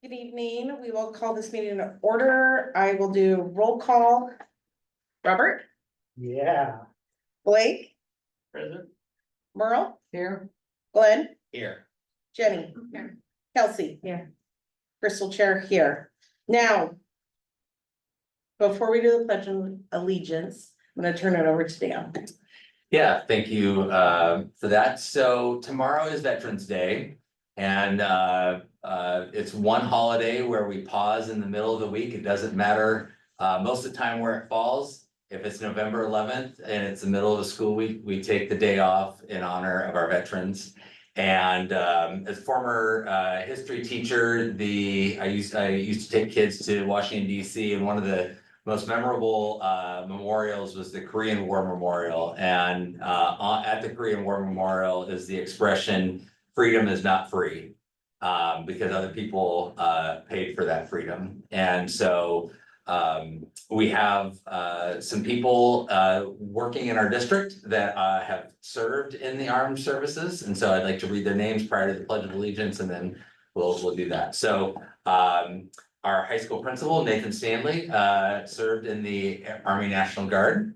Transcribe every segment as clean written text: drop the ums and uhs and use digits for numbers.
Good evening. We will call this meeting to order. I will do roll call. Robert, Yeah. Blake, Present. Merle, Here. Glenn, Here. Jenny, Kelsey. Here. Crystal Chair here. Now, before we do the pledge of allegiance, I'm gonna turn it over to Dan. Yeah, thank you for that. So tomorrow is Veterans Day. And it's one holiday where we pause in the middle of the week. It doesn't matter most of the time where it falls. If it's November 11th and it's the middle of the school week, we take the day off in honor of our veterans. And as former history teacher, I used to take kids to Washington DC, and one of the most memorable memorials was the Korean War Memorial. And at the Korean War Memorial is the expression, freedom is not free, because other people paid for that freedom. And so we have some people working in our district that have served in the armed services. And so I'd like to read their names prior to the Pledge of Allegiance, and then we'll do that. So our high school principal, Nathan Stanley, served in the Army National Guard.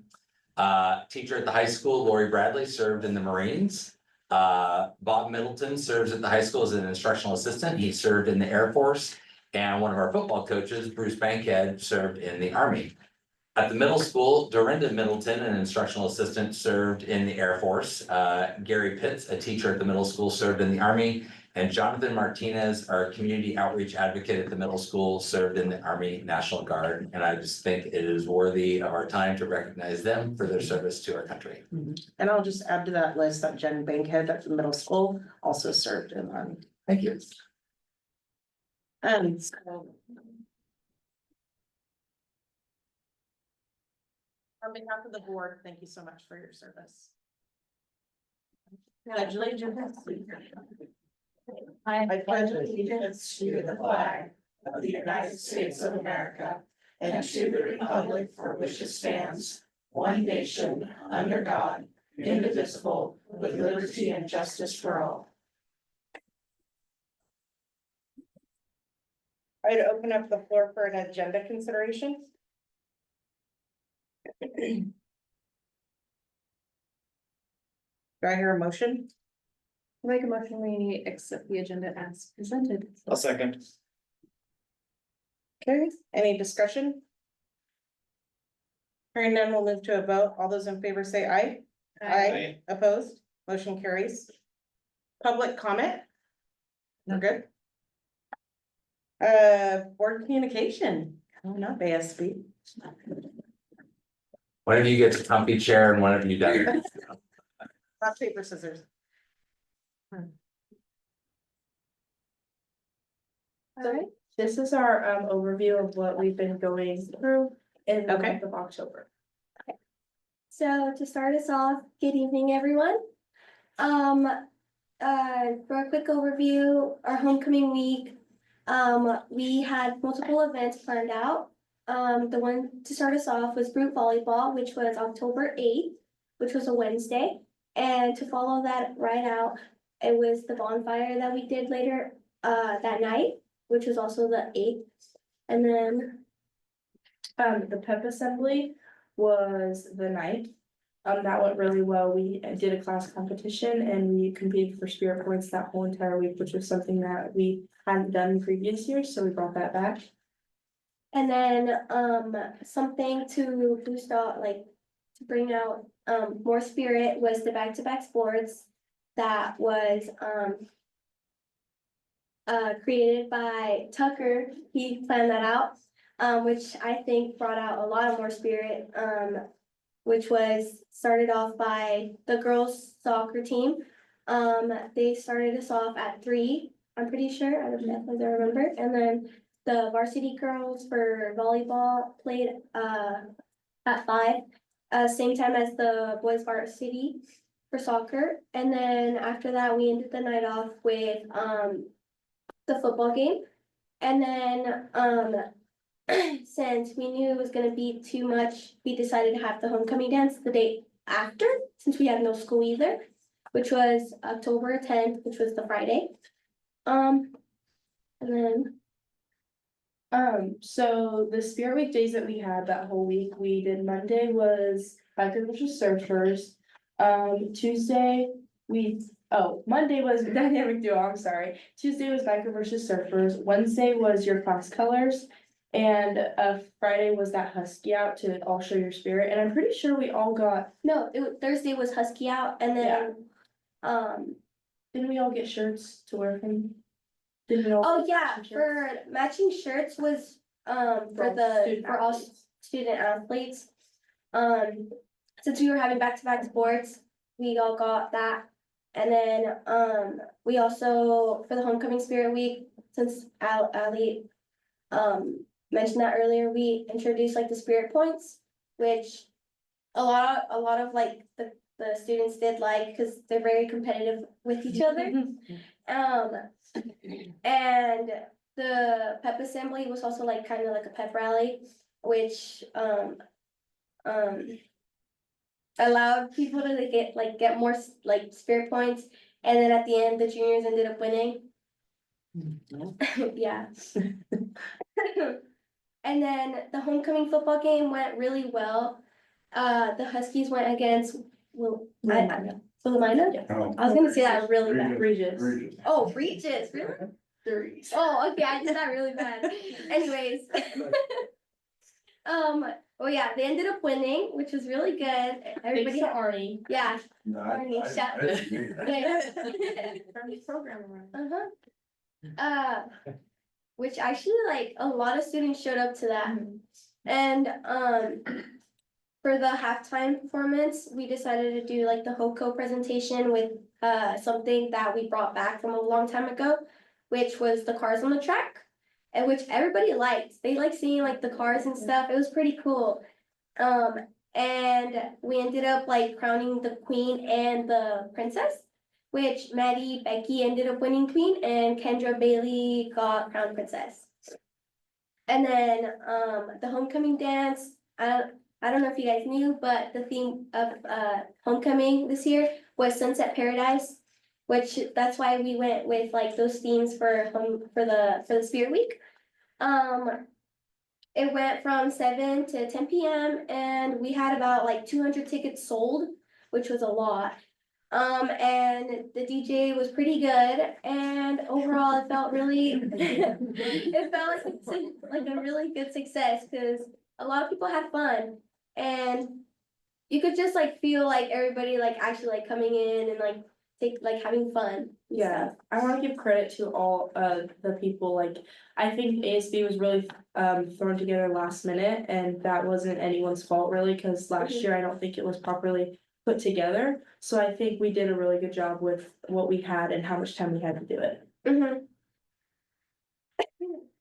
Teacher at the high school, Lori Bradley, served in the Marines. Bob Middleton serves at the high school as an instructional assistant. He served in the Air Force. And one of our football coaches, Bruce Bankhead, served in the Army. At the middle school, Dorinda Middleton, an instructional assistant, served in the Air Force. Gary Pitts, a teacher at the middle school, served in the Army. And Jonathan Martinez, our community outreach advocate at the middle school, served in the Army National Guard. And I just think it is worthy of our time to recognize them for their service to our country. And I'll just add to that list that Jen Bankhead at the middle school also served in the Army. Thank you. And so. On behalf of the board, thank you so much for your service. Pledge allegiance. I I pledge allegiance to the flag of the United States of America and to the republic for which it stands, one nation, under God, indivisible, with liberty and justice for all. I'd open up the floor for an agenda consideration. Do I hear a motion? make a motion, we accept the agenda as presented. I'll second. Okay, any discussion? Hearing none, we'll move to a vote. All those in favor say aye. Aye. Opposed, motion carries. Public comment? We're good. Board communication, coming up, ASB. One of you gets a comfy chair and one of you doesn't. Rock, paper, scissors. Alright, this is our overview of what we've been going through in the Okay. month of October. So to start us off, good evening, everyone. For a quick overview, our homecoming week, we had multiple events planned out. The one to start us off was Brute Volleyball, which was October 8th, which was a Wednesday. And to follow that right out, it was the bonfire that we did later that night, which was also the 8th. And then The pep assembly was the night. That went really well. We did a class competition and we competed for spirit points that whole entire week, which was something that we hadn't done in previous years, so we brought that back. And then something to boost out, like to bring out more spirit was the back-to-back sports that was created by Tucker. He planned that out, which I think brought out a lot of more spirit, which was started off by the girls soccer team. They started us off at 3, I'm pretty sure, I don't know if I remember, and then the varsity girls for volleyball played at 5, same time as the boys varsity for soccer. And then after that, we ended the night off with the football game. And then since we knew it was gonna be too much, we decided to have the homecoming dance the day after, since we had no school either, which was October 10th, which was the Friday. And then So the Spirit Week days that we had that whole week, we did Monday was Biker versus Surfers. Tuesday, Monday was Dynamic Duo, I'm sorry. Tuesday was Biker versus Surfers. Wednesday was your class colors. And Friday was that Husky out to all show your spirit. And I'm pretty sure we all got, No, Thursday was Husky out and then, didn't we all get shirts to wear from? Didn't we all? oh get yeah, matching shirts? for matching shirts was, for all student athletes. Since we were having back-to-back sports, we all got that. And then, we also, for the homecoming spirit week, since Ali, mentioned that earlier, we introduced like the spirit points, which a lot of like the students did like, cause they're very competitive with each other. And the pep assembly was also like kind of like a pep rally, which, allowed people to get more like spirit points, and then at the end, the juniors ended up winning. Yeah. And then the homecoming football game went really well. The Huskies went against Willamina. Yeah. I was gonna say that really bad. Regis. Oh, Regis, really? Threes. Oh, okay, I did that really bad. Anyways. Oh yeah, they ended up winning, which was really good. Thanks Everybody, to Arnie. yeah. No, Arnie, shout- From the program. Which actually like a lot of students showed up to that. And for the halftime performance, we decided to do like the HOCO presentation with something that we brought back from a long time ago, which was the cars on the track. And which everybody liked. They liked seeing like the cars and stuff. It was pretty cool. And we ended up like crowning the queen and the princess, which Maddie Becky ended up winning queen and Kendra Bailey got crowned princess. And then the homecoming dance, I don't know if you guys knew, but the theme of homecoming this year was Sunset Paradise, which that's why we went with like those themes for the Spirit Week. It went from 7 to 10 p.m. and we had about like 200 tickets sold, which was a lot. And the DJ was pretty good, and overall it felt really, it felt like a really good success because a lot of people had fun, and you could just like feel like everybody like actually like coming in and like having fun. Yeah, I wanna give credit to all the people, like, I think ASB was really thrown together last minute, and that wasn't anyone's fault really, cause last Mhm. year I don't think it was properly put together. So I think we did a really good job with what we had and how much time we had to do it. Mhm.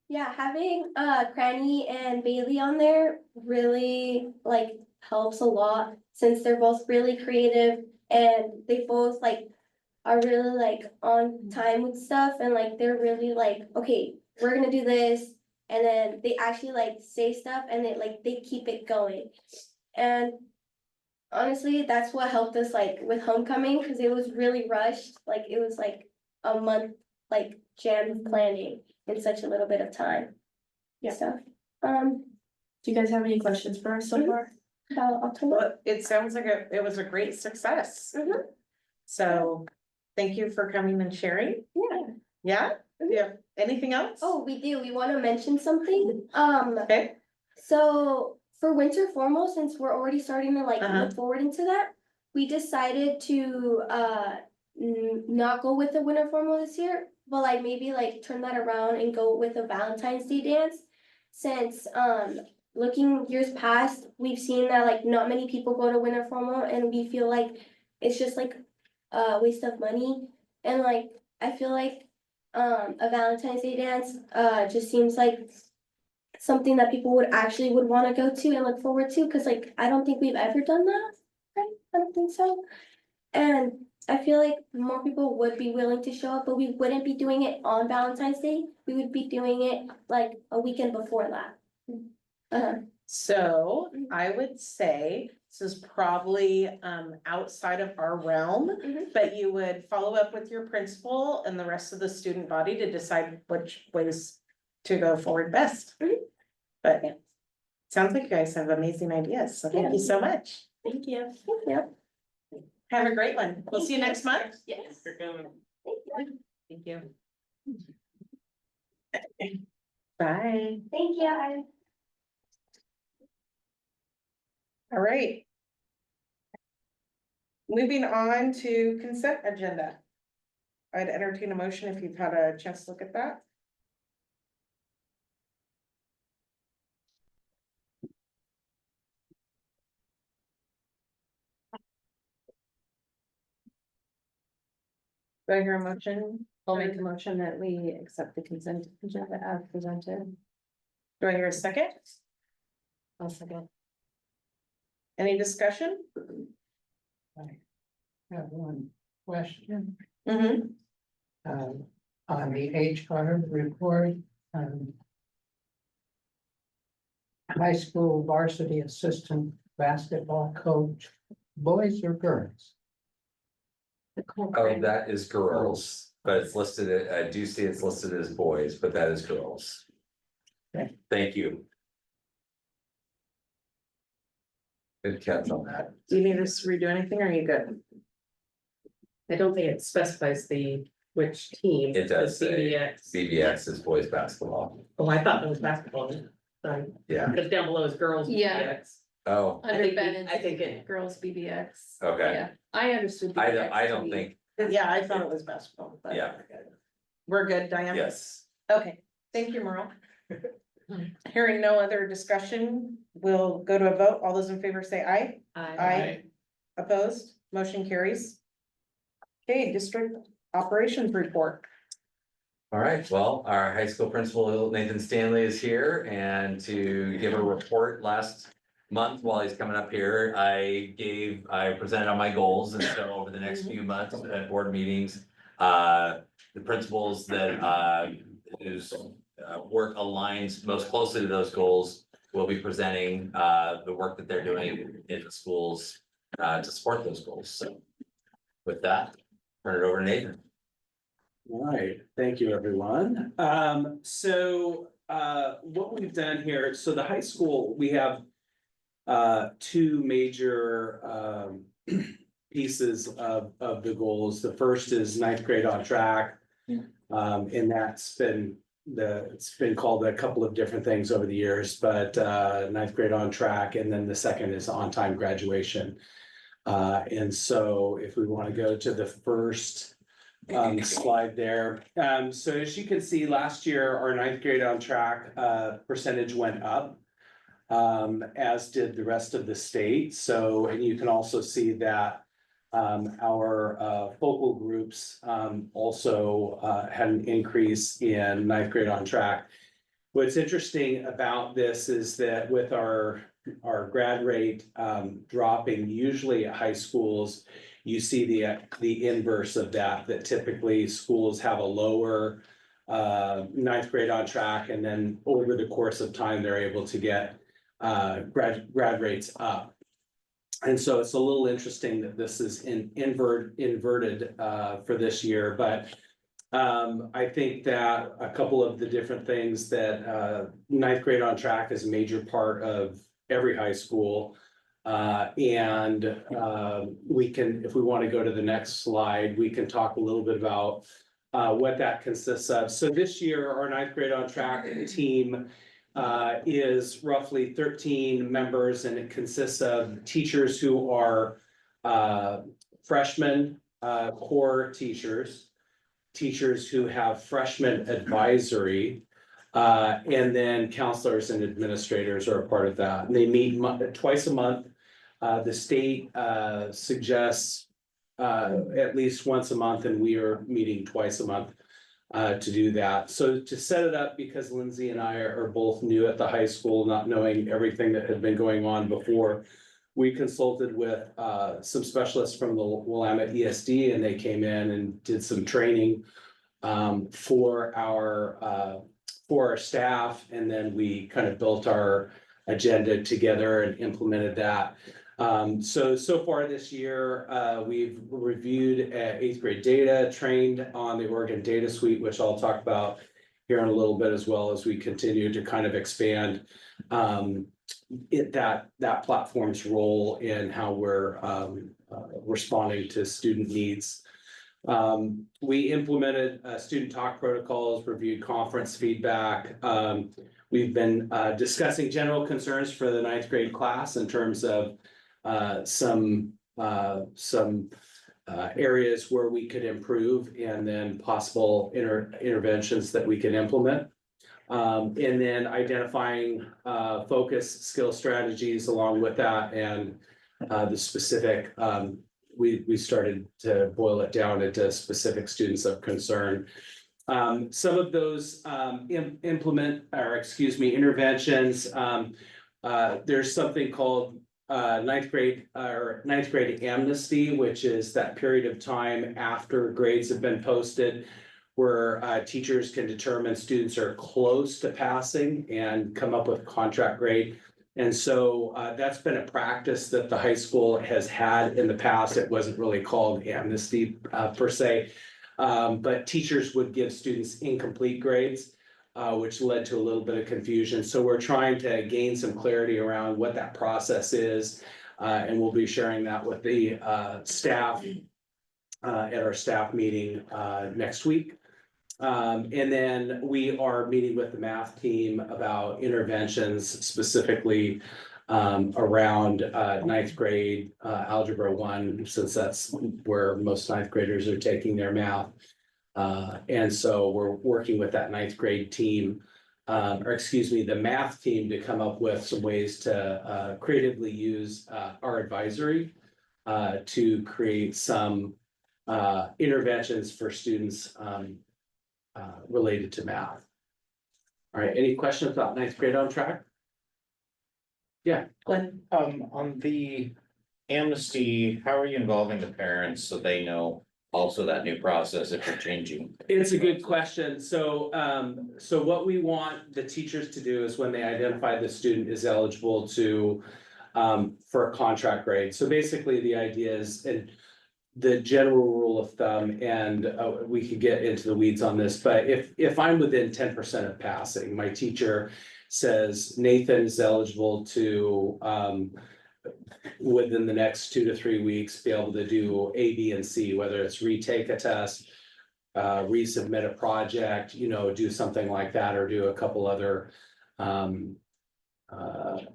Yeah, having Cranny and Bailey on there really like helps a lot since they're both really creative and they both like are really like on time with stuff and like they're really like, okay, we're gonna do this, and then they actually like say stuff and they keep it going. And honestly, that's what helped us like with homecoming, because it was really rushed, like it was like a month like jam planning in such a little bit of time. Yeah. So, Do you guys have any questions for us so Mhm. far? about October. Well, it sounds like it was a great success. Mhm. So, thank you for coming and sharing. Yeah. Yeah, yeah, anything else? Oh, we want to mention something. Okay, So for winter formal, since we're already starting to like Uh-huh. look forward into that, we decided to not go with the winter formal this year, but like maybe like turn that around and go with a Valentine's Day dance. Since looking years past, we've seen that like not many people go to winter formal and we feel like it's just like a waste of money. And like I feel like a Valentine's Day dance just seems like something that people would want to go to and look forward to, because like I don't think we've ever done that, right? I don't think so. And I feel like more people would be willing to show up, but we wouldn't be doing it on Valentine's Day. We would be doing it like a weekend before that. so I would say this is probably outside of our realm. Mhm. But you would follow up with your principal and the rest of the student body to decide which ways to go forward best. Mhm. But sounds like you guys have amazing ideas, so thank you so much. Thank you. Thank you. Have a great one. We'll see you next month. Yes. For coming. Thank you. Bye. Thank you. All right. Moving on to consent agenda. I'd entertain a motion if you've had a chance to look at that. Do I hear a motion? I'll make a motion that we accept the consent agenda as presented. Do I hear a second? I'll second. Any discussion? Have one question, Mm-hmm. on the HR report, high school varsity assistant basketball coach, boys or girls? Oh, that is girls, but it's listed, I do see it's listed as boys, but that is girls. Okay. Thank you. Good catch on that. Do you need us to redo anything, or are you good? I don't think it specifies which team. It does the say CBX. CBX is boys basketball. Oh, I thought it was basketball, sorry, Yeah, because down below is girls. Yeah. BBX. oh, I Under think Ben, I think it, girls BBX. Okay. Yeah, I understood. I BBX to don't be- think, Yeah, I thought it was basketball, but. Yeah. We're good, Diane? yes. Okay, thank you, Merle. Hearing no other discussion, we'll go to a vote. All those in favor say aye. Aye. Opposed, motion carries. Okay, district operations report. All right, well, our high school principal Nathan Stanley is here and to give a report last month while he's coming up here, I presented on my goals and so over the next few months at board meetings. The principals that whose work aligns most closely to those goals will be presenting the work that they're doing in the schools to support those goals, so. With that, turn it over to Nathan. All right, thank you, everyone. What we've done here, so the high school, we have two major pieces of the goals. The first is ninth grade on track. And it's been called a couple of different things over the years, but ninth grade on track, and then the second is on-time graduation. And so if we want to go to the first slide there. So as you can see, last year, our ninth grade on track percentage went up. As did the rest of the state. So, and you can also see that our focal groups also had an increase in ninth grade on track. What's interesting about this is that with our grad rate dropping, usually at high schools, you see the inverse of that typically schools have a lower ninth grade on track, and then over the course of time, they're able to get grad rates up. And so it's a little interesting that this is inverted for this year, but I think that a couple of the different things that ninth grade on track is a major part of every high school. And we can, if we want to go to the next slide, we can talk a little bit about what that consists of. So this year, our ninth grade on track team is roughly 13 members, and it consists of teachers who are freshmen, core teachers who have freshman advisory, and then counselors and administrators are a part of that. And they meet twice a month. The state suggests at least once a month, and we are meeting twice a month to do that. So to set it up, because Lindsay and I are both new at the high school, not knowing everything that had been going on before, we consulted with some specialists from the Willamette ESD, and they came in and did some training for our staff, and then we kind of built our agenda together and implemented that. So far this year, we've reviewed eighth grade data, trained on the Oregon Data Suite, which I'll talk about here in a little bit, as well as we continue to kind of expand that platform's role in how we're responding to student needs. We implemented student talk protocols, reviewed conference feedback. We've been discussing general concerns for the ninth grade class in terms of some areas where we could improve, and then possible interventions that we can implement. And then identifying focus skill strategies along with that, and the specific, we started to boil it down into specific students of concern. Some of those interventions, there's something called ninth grade amnesty, which is that period of time after grades have been posted, where teachers can determine students are close to passing and come up with a contract grade. And so that's been a practice that the high school has had in the past. It wasn't really called amnesty per se, but teachers would give students incomplete grades, which led to a little bit of confusion. So we're trying to gain some clarity around what that process is, and we'll be sharing that with the staff at our staff meeting next week. And then we are meeting with the math team about interventions specifically around ninth grade algebra 1, since that's where most ninth graders are taking their math. And so we're working with that ninth grade team, the math team, to come up with some ways to creatively use our advisory to create some interventions for students related to math. All right, any questions about ninth grade on track? Yeah, Glenn, On the amnesty, how are you involving the parents so they know also that new process if we're changing? it's a good question. So, so what we want the teachers to do is when they identify the student is eligible to for a contract grade. So basically the idea is, and the general rule of thumb, and we could get into the weeds on this, but if I'm within 10% of passing, my teacher says Nathan is eligible to within the next 2 to 3 weeks be able to do A, B, and C, whether it's retake a test, resubmit a project, do something like that, or do a couple other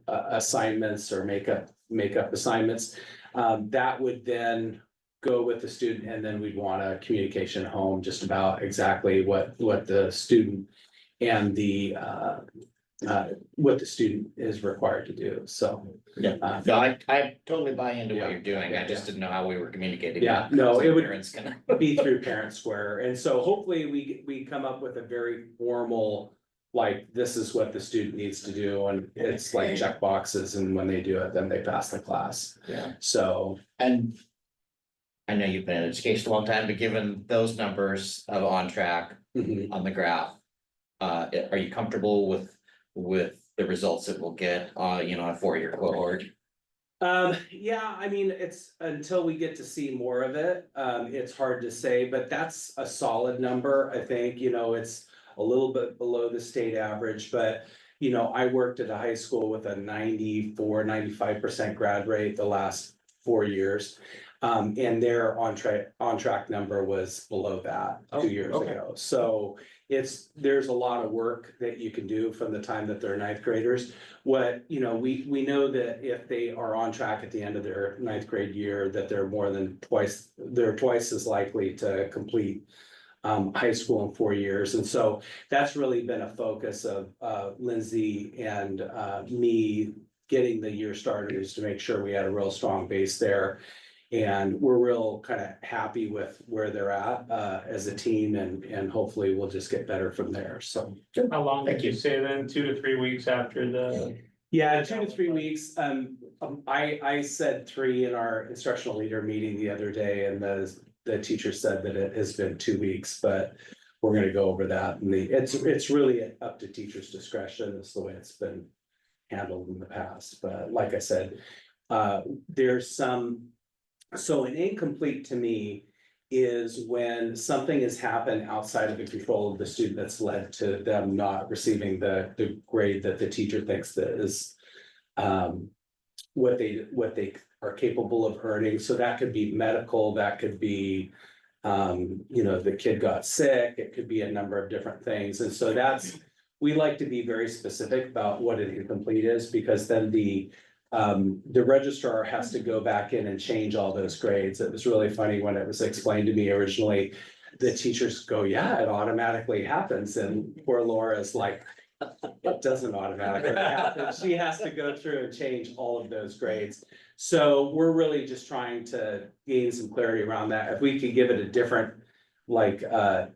assignments or make up assignments. That would then go with the student, and then we'd want a communication home just about exactly what the student and the what the student is required to do. So Yeah, no, I totally buy into what Yeah. you're doing. I just didn't know how we were communicating. Yeah, no, it would- Parents can. be through Parent Square. And so hopefully we come up with a very formal, like, this is what the student needs to do, and it's like check boxes, and when they do it, then they pass the class. Yeah. So And I know you've been in education a long time, but given those numbers of on track mhm. on the graph, are you comfortable with the results that we'll get, a 4-year cohort? Yeah, I mean, it's until we get to see more of it, it's hard to say, but that's a solid number. I think, it's a little bit below the state average, but I worked at a high school with a 95% grad rate the last 4 years. And their on track number was below that 2 years okay. ago. So there's a lot of work that you can do from the time that they're ninth graders. We know that if they are on track at the end of their ninth grade year, that they're twice as likely to complete high school in 4 years. And so that's really been a focus of Lindsay and me getting the year started, is to make sure we had a real strong base there. And we're real kind of happy with where they're at as a team, and hopefully we'll just get better from there. So. How long Thank did you you. say then? 2 to 3 weeks after the? Yeah, 2 to 3 weeks. I said 3 in our instructional leader meeting the other day, and the teacher said that it has been 2 weeks, but we're gonna go over that. And it's really up to teachers' discretion. It's the way it's been handled in the past. But like I said, there's some, so an incomplete to me is when something has happened outside of the control of the student that's led to them not receiving the grade that the teacher thinks that is what they are capable of earning. So that could be medical, that could be the kid got sick, it could be a number of different things. And so we like to be very specific about what an incomplete is, because then the registrar has to go back in and change all those grades. It was really funny when it was explained to me originally. The teachers go, yeah, it automatically happens, and poor Laura's like, it doesn't automatically happen. She has to go through and change all of those grades. So we're really just trying to gain some clarity around that. If we could give it a different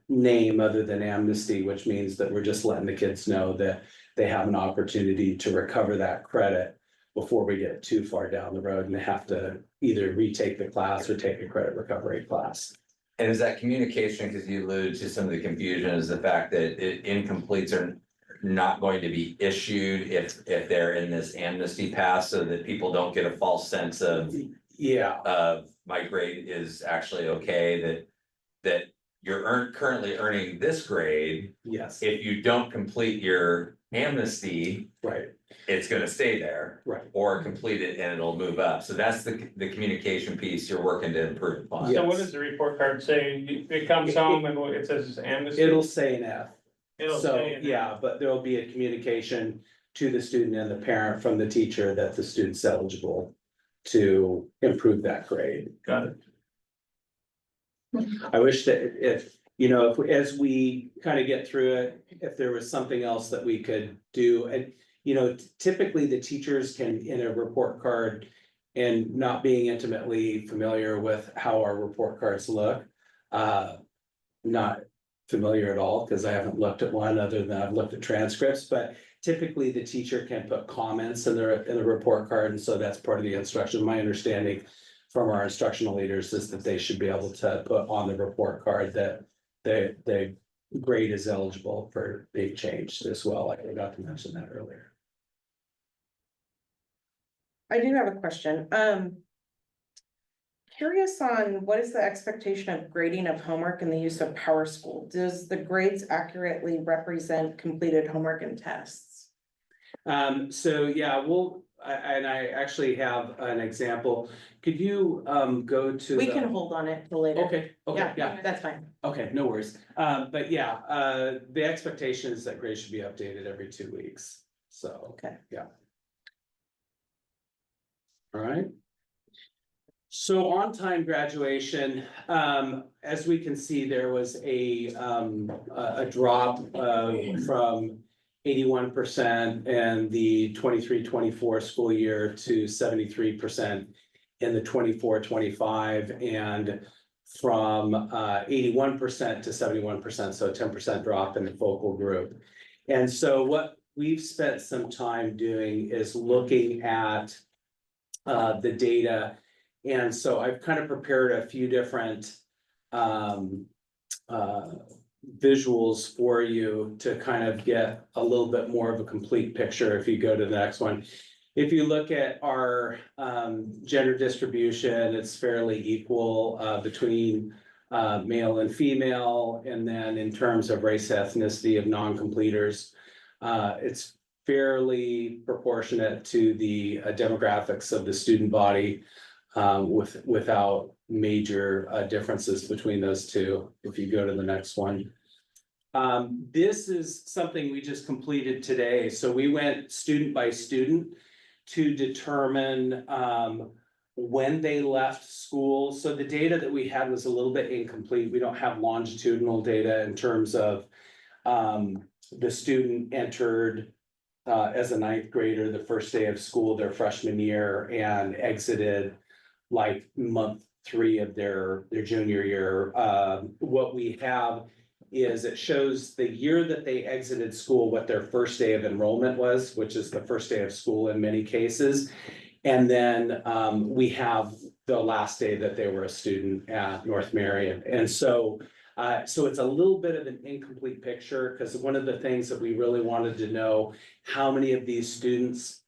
name other than amnesty, which means that we're just letting the kids know that they have an opportunity to recover that credit before we get too far down the road and they have to either retake the class or take a credit recovery class. And is that communication, because you alluded to some of the confusion, is the fact that incompletes are not going to be issued if they're in this amnesty pass, so that people don't get a false sense of my grade is actually okay, that you're currently earning this grade. Yes, If you don't complete your amnesty, right, it's gonna stay there. right. Or complete it and it'll move up. So that's the communication piece you're working to improve upon. So what does the report card say? It comes home and it says it's amnesty? It'll say an F. It'll So, say it. yeah, but there'll be a communication to the student and the parent from the teacher that the student's eligible to improve that grade. Got it. I wish that if as we kind of get through it, if there was something else that we could do, and typically the teachers can, in a report card, and not being intimately familiar with how our report cards look, not familiar at all, because I haven't looked at one other than I've looked at transcripts, but typically the teacher can put comments in the report card, and so that's part of the instruction. My understanding from our instructional leaders is that they should be able to put on the report card that the grade is eligible for being changed as well. I forgot to mention that earlier. I do have a question. Curious on what is the expectation of grading of homework and the use of PowerSchool? Does the grades accurately represent completed homework and tests? So yeah, I actually have an example. Could you go to? We can hold on it till later. Okay, yeah, That's fine. okay, no worries. But yeah, the expectation is that grades should be updated every 2 weeks. So. Okay. Yeah. All right. So on-time graduation, as we can see, there was a drop from 81% in the 23-24 school year to 73% in the 24-25, and from 81% to 71%, so a 10% drop in the focal group. And so what we've spent some time doing is looking at the data. And so I've kind of prepared a few different visuals for you to kind of get a little bit more of a complete picture. If you go to the next one, if you look at our gender distribution, it's fairly equal between male and female. And then in terms of race ethnicity of non-completers, it's fairly proportionate to the demographics of the student body, without major differences between those two. If you go to the next one. This is something we just completed today. So we went student by student to determine when they left school. So the data that we had was a little bit incomplete. We don't have longitudinal data in terms of the student entered as a ninth grader the first day of school their freshman year and exited like month 3 of their junior year. What we have is it shows the year that they exited school, what their first day of enrollment was, which is the first day of school in many cases. And then we have the last day that they were a student at North Marion. And so it's a little bit of an incomplete picture, because one of the things that we really wanted to know, how many of these students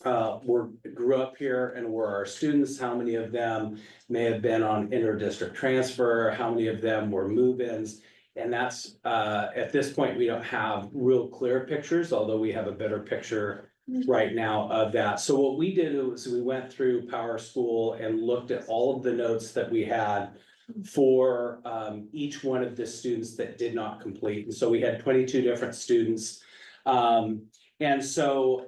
grew up here and were our students, how many of them may have been on inter-district transfer, how many of them were move-ins. And that's, at this point, we don't have real clear pictures, although we have a better picture right now of that. So what we did was we went through Power School and looked at all of the notes that we had for each one of the students that did not complete. And so we had 22 different students. And so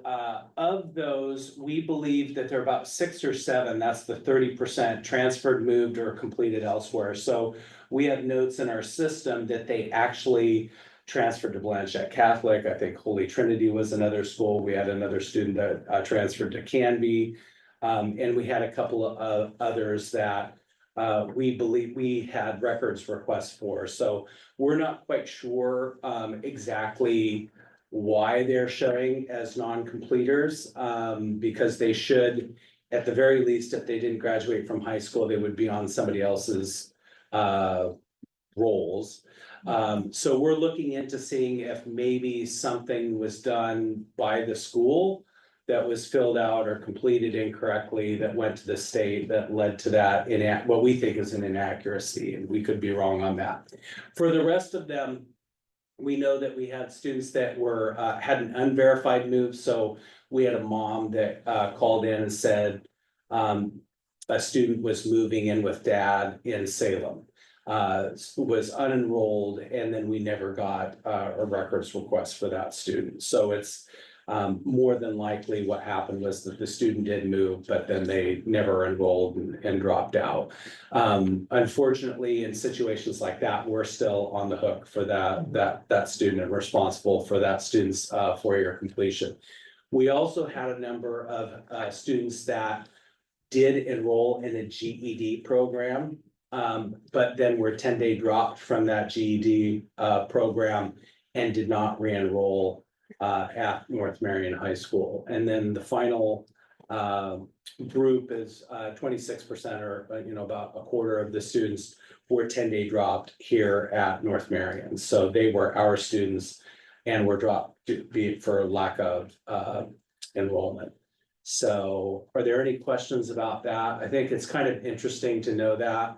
of those, we believe that there are about 6 or 7, that's the 30% transferred, moved, or completed elsewhere. So we have notes in our system that they actually transferred to Blanchette Catholic. I think Holy Trinity was another school. We had another student that transferred to Canby. And we had a couple of others that we believe we had records requests for. So we're not quite sure exactly why they're showing as non-completers, because they should, at the very least, if they didn't graduate from high school, they would be on somebody else's roles. So we're looking into seeing if maybe something was done by the school that was filled out or completed incorrectly that went to the state that led to that what we think is an inaccuracy, and we could be wrong on that. For the rest of them, we know that we had students that were had an unverified move. So we had a mom that called in and said a student was moving in with dad in Salem, was unenrolled, and then we never got a records request for that student. So it's more than likely what happened was that the student did move, but then they never enrolled and dropped out. Unfortunately, in situations like that, we're still on the hook for that student and responsible for that student's 4-year completion. We also had a number of students that did enroll in a GED program, but then were 10-day dropped from that GED program and did not re-enroll at North Marion High School. And then the final group is 26%, or about a quarter of the students were 10-day dropped here at North Marion. So they were our students and were dropped for lack of enrollment. So are there any questions about that? I think it's kind of interesting to know that,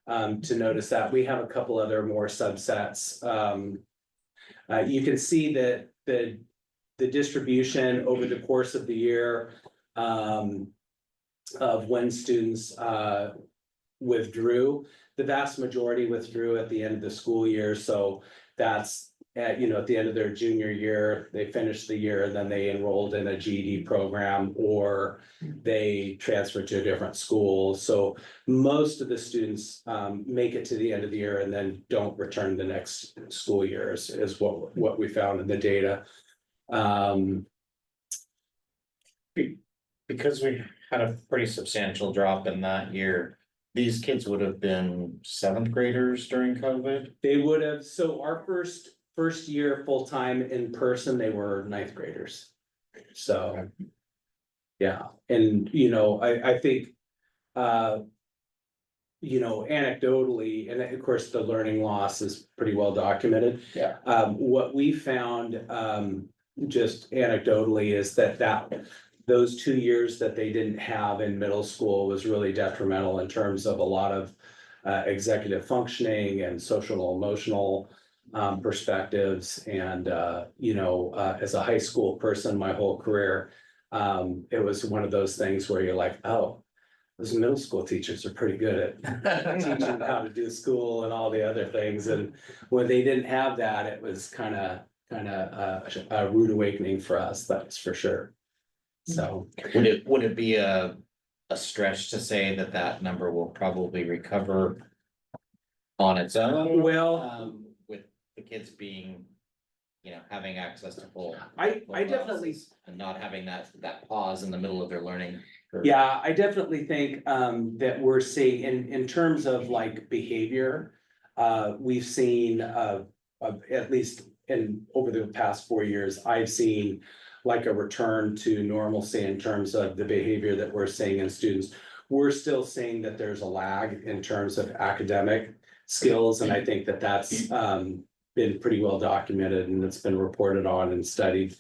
to notice that. We have a couple other more subsets. You can see that the distribution over the course of the year of when students withdrew. The vast majority withdrew at the end of the school year. So that's at the end of their junior year, they finished the year, and then they enrolled in a GED program, or they transferred to a different school. So most of the students make it to the end of the year and then don't return the next school year is what we found in the data. Because we had a pretty substantial drop in that year, these kids would have been 7th graders during COVID. They would have, so our first year full-time in person, they were 9th graders. So, yeah, and I think anecdotally, and of course, the learning loss is pretty well documented. Yeah. What we found, just anecdotally, is that those 2 years that they didn't have in middle school was really detrimental in terms of a lot of executive functioning and social emotional perspectives. And as a high school person, my whole career, it was one of those things where you're like, oh, those middle school teachers are pretty good at teaching how to do school and all the other things. And when they didn't have that, it was kind of a rude awakening for us, that's for sure. So Would it be a stretch to say that number will probably recover on its own? Well, with the kids being, having access to full. I full definitely. classes and not having that pause in the middle of their learning. Yeah, I definitely think that we're seeing in terms of like behavior, we've seen at least over the past 4 years, I've seen like a return to normalcy in terms of the behavior that we're seeing in students. We're still seeing that there's a lag in terms of academic skills, and I think that that's been pretty well documented and it's been reported on and studied.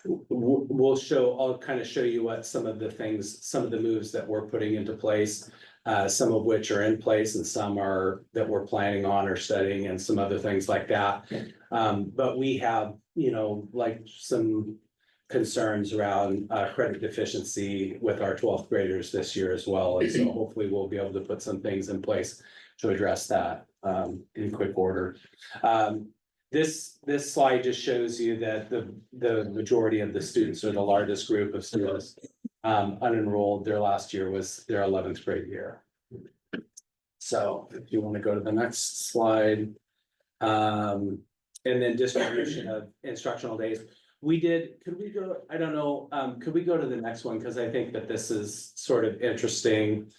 we'll show, I'll kind of show you what some of the things, some of the moves that we're putting into place. Some of which are in place and some are that we're planning on or studying and some other things like that. But we have, like some concerns around credit deficiency with our 12th graders this year as well. And so hopefully we'll be able to put some things in place to address that in quick order. This slide just shows you that the majority of the students, or the largest group of students, unenrolled. Their last year was their 11th grade year. So if you want to go to the next slide. And then distribution of instructional days. Could we go, I don't know, could we go to the next one? Because I think that this is sort of interesting.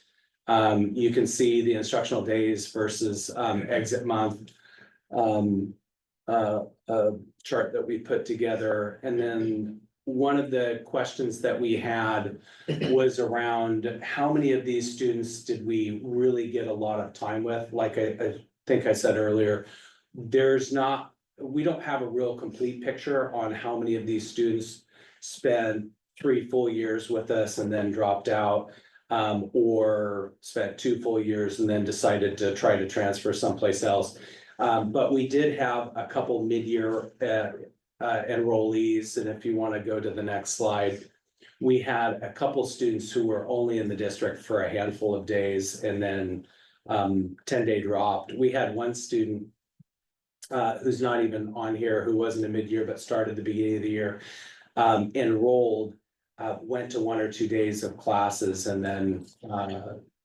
You can see the instructional days versus exit month. Chart that we put together, and then one of the questions that we had was around how many of these students did we really get a lot of time with? Like I think I said earlier, we don't have a real complete picture on how many of these students spent 3 full years with us and then dropped out, or spent 2 full years and then decided to try to transfer someplace else. But we did have a couple mid-year enrollees, and if you want to go to the next slide, we had a couple students who were only in the district for a handful of days and then 10-day dropped. We had one student who's not even on here, who wasn't a mid-year but started the beginning of the year, enrolled, went to 1 or 2 days of classes and then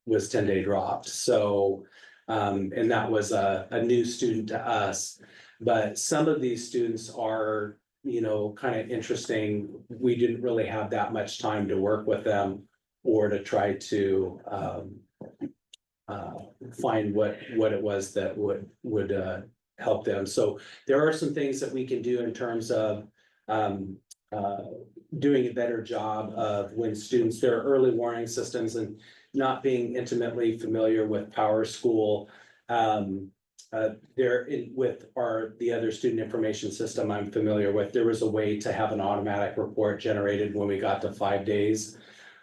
was 10-day dropped. So and that was a new student to us. But some of these students are, kind of interesting. We didn't really have that much time to work with them or to try to find what it was that would help them. So there are some things that we can do in terms of doing a better job of when students, there are early warning systems, and not being intimately familiar with PowerSchool. With the other student information system I'm familiar with, there was a way to have an automatic report generated when we got to 5 days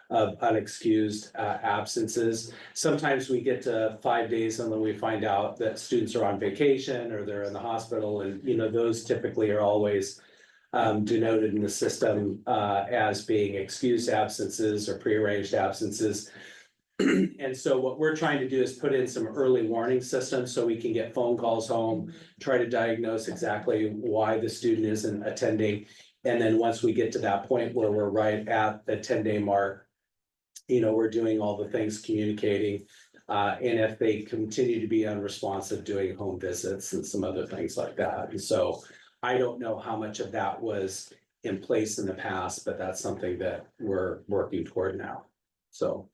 of unexcused absences. Sometimes we get to 5 days and then we find out that students are on vacation or they're in the hospital, and those typically are always denoted in the system as being excused absences or prearranged absences. And so what we're trying to do is put in some early warning systems so we can get phone calls home, try to diagnose exactly why the student isn't attending. And then once we get to that point where we're right at the 10-day mark, we're doing all the things, communicating. And if they continue to be unresponsive, doing home visits and some other things like that. And so I don't know how much of that was in place in the past, but that's something that we're working toward now. So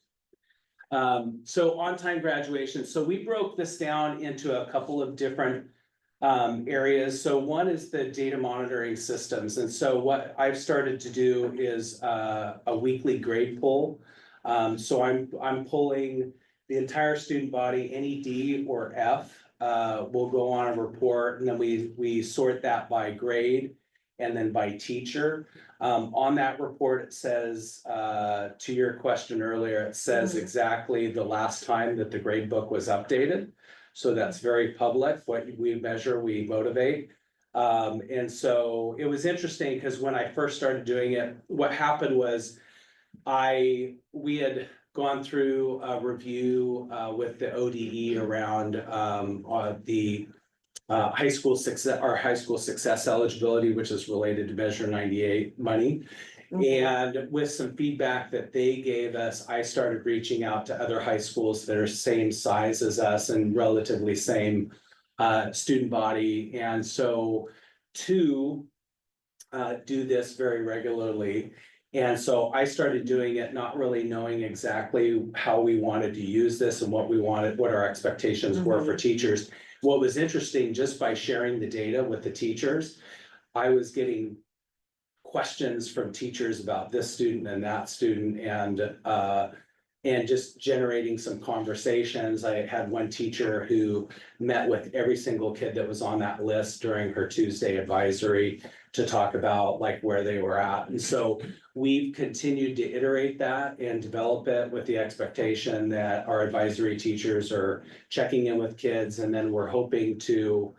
on-time graduation. So we broke this down into a couple of different areas. So one is the data monitoring systems. And so what I've started to do is a weekly grade pull. So I'm pulling the entire student body, any D or F will go on a report, and then we sort that by grade and then by teacher. On that report, it says, to your question earlier, it says exactly the last time that the grade book was updated. So that's very public. What we measure, we motivate. And so it was interesting because when I first started doing it, what happened was we had gone through a review with the ODE around the high school success eligibility, which is related to Measure 98 money. And with some feedback that they gave us, I started reaching out to other high schools that are same size as us and relatively same student body. And so to do this very regularly. And so I started doing it, not really knowing exactly how we wanted to use this and what our expectations were for teachers. What was interesting, just by sharing the data with the teachers, I was getting questions from teachers about this student and that student, and and just generating some conversations. I had one teacher who met with every single kid that was on that list during her Tuesday advisory to talk about like where they were at. And so we've continued to iterate that and develop it with the expectation that our advisory teachers are checking in with kids, and then we're hoping to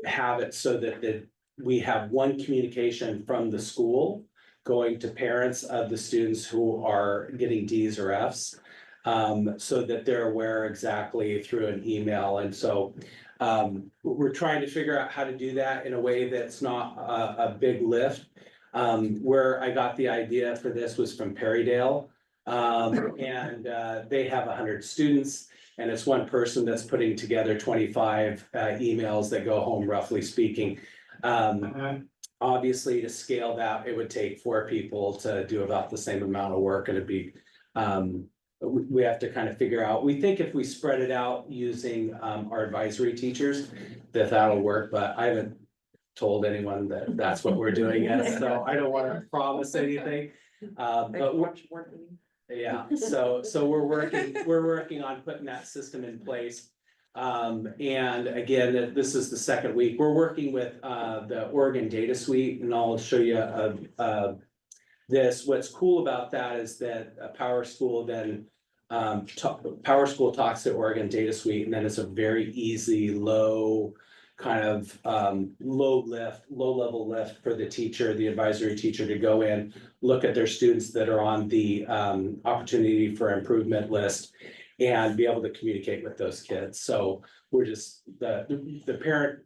have it so that we have one communication from the school going to parents of the students who are getting Ds or Fs. So that they're aware exactly through an email. And so we're trying to figure out how to do that in a way that's not a big lift. Where I got the idea for this was from Perrydale. And they have 100 students, and it's one person that's putting together 25 emails that go home, roughly speaking. Obviously, to scale that, it would take 4 people to do about the same amount of work, and it'd be, we have to kind of figure out, we think if we spread it out using our advisory teachers, that'll work, but I haven't told anyone that that's what we're doing yet, so I don't want to promise anything. But yeah, so we're working on putting that system in place. And again, this is the second week. We're working with the Oregon Data Suite, and I'll show you this. What's cool about that is that Power School then Power School talks to Oregon Data Suite, and then it's a very easy, low kind of low level lift for the teacher, the advisory teacher, to go in, look at their students that are on the opportunity for improvement list, and be able to communicate with those kids. So we're just the parent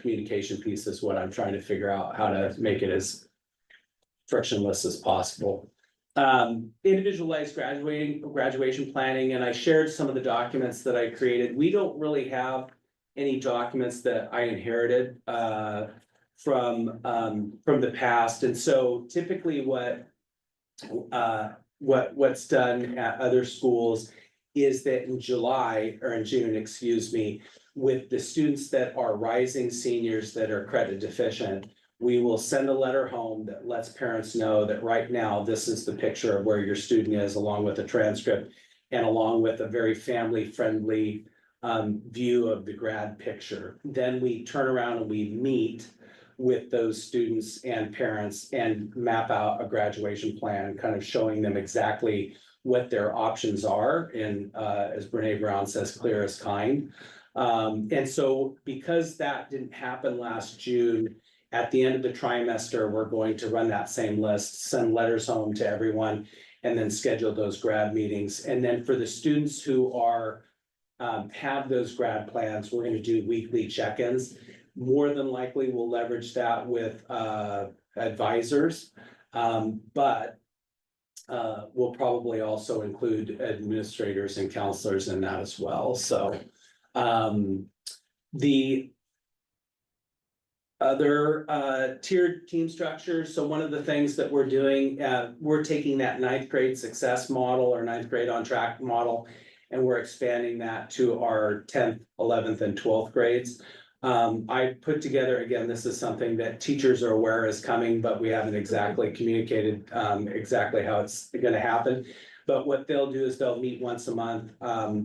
communication piece is what I'm trying to figure out how to make it as frictionless as possible. Individualized graduation planning, and I shared some of the documents that I created. We don't really have any documents that I inherited from the past, and so typically what's done at other schools is that in June, excuse me, with the students that are rising seniors that are credit deficient, we will send a letter home that lets parents know that right now, this is the picture of where your student is, along with a transcript and along with a very family-friendly view of the grad picture. Then we turn around and we meet with those students and parents and map out a graduation plan, kind of showing them exactly what their options are, and as Brene Brown says, clear as kind. And so because that didn't happen last June, at the end of the trimester, we're going to run that same list, send letters home to everyone, and then schedule those grad meetings. And then for the students who are have those grad plans, we're going to do weekly check-ins. More than likely, we'll leverage that with advisors, but we'll probably also include administrators and counselors in that as well. So the other tiered team structures. So one of the things that we're doing, we're taking that 9th grade success model or 9th grade on track model, and we're expanding that to our 10th, 11th, and 12th grades. I put together, again, this is something that teachers are aware is coming, but we haven't exactly communicated exactly how it's gonna happen. But what they'll do is they'll meet once a month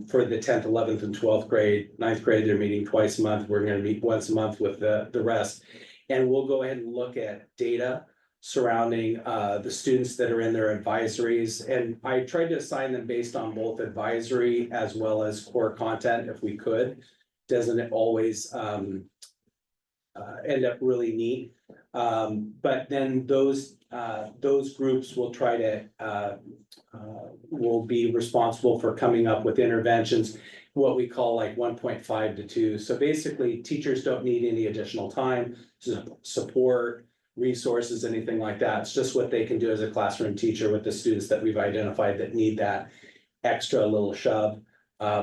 for the 10th, 11th, and 12th grade. 9th grade, they're meeting twice a month. We're gonna meet once a month with the rest. And we'll go ahead and look at data surrounding the students that are in their advisories. And I tried to assign them based on both advisory as well as core content, if we could. Doesn't it always end up really neat? But then those groups will try to will be responsible for coming up with interventions, what we call like 1.5 to 2. So basically, teachers don't need any additional time, support, resources, anything like that. It's just what they can do as a classroom teacher with the students that we've identified that need that extra little shove,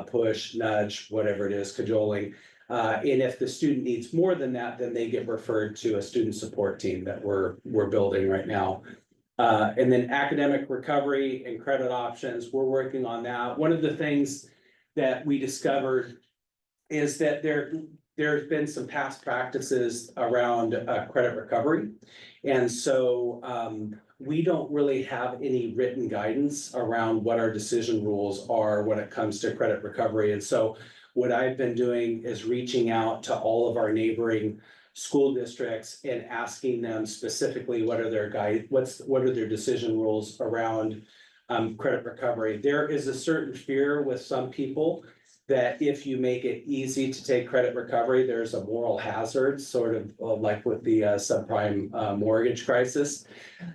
push, nudge, whatever it is, cajoling. And if the student needs more than that, then they get referred to a student support team that we're building right now. And then academic recovery and credit options, we're working on that. One of the things that we discovered is that there's been some past practices around credit recovery. And so we don't really have any written guidance around what our decision rules are when it comes to credit recovery. And so what I've been doing is reaching out to all of our neighboring school districts and asking them specifically what are their what are their decision rules around credit recovery. There is a certain fear with some people that if you make it easy to take credit recovery, there's a moral hazard, sort of like with the subprime mortgage crisis.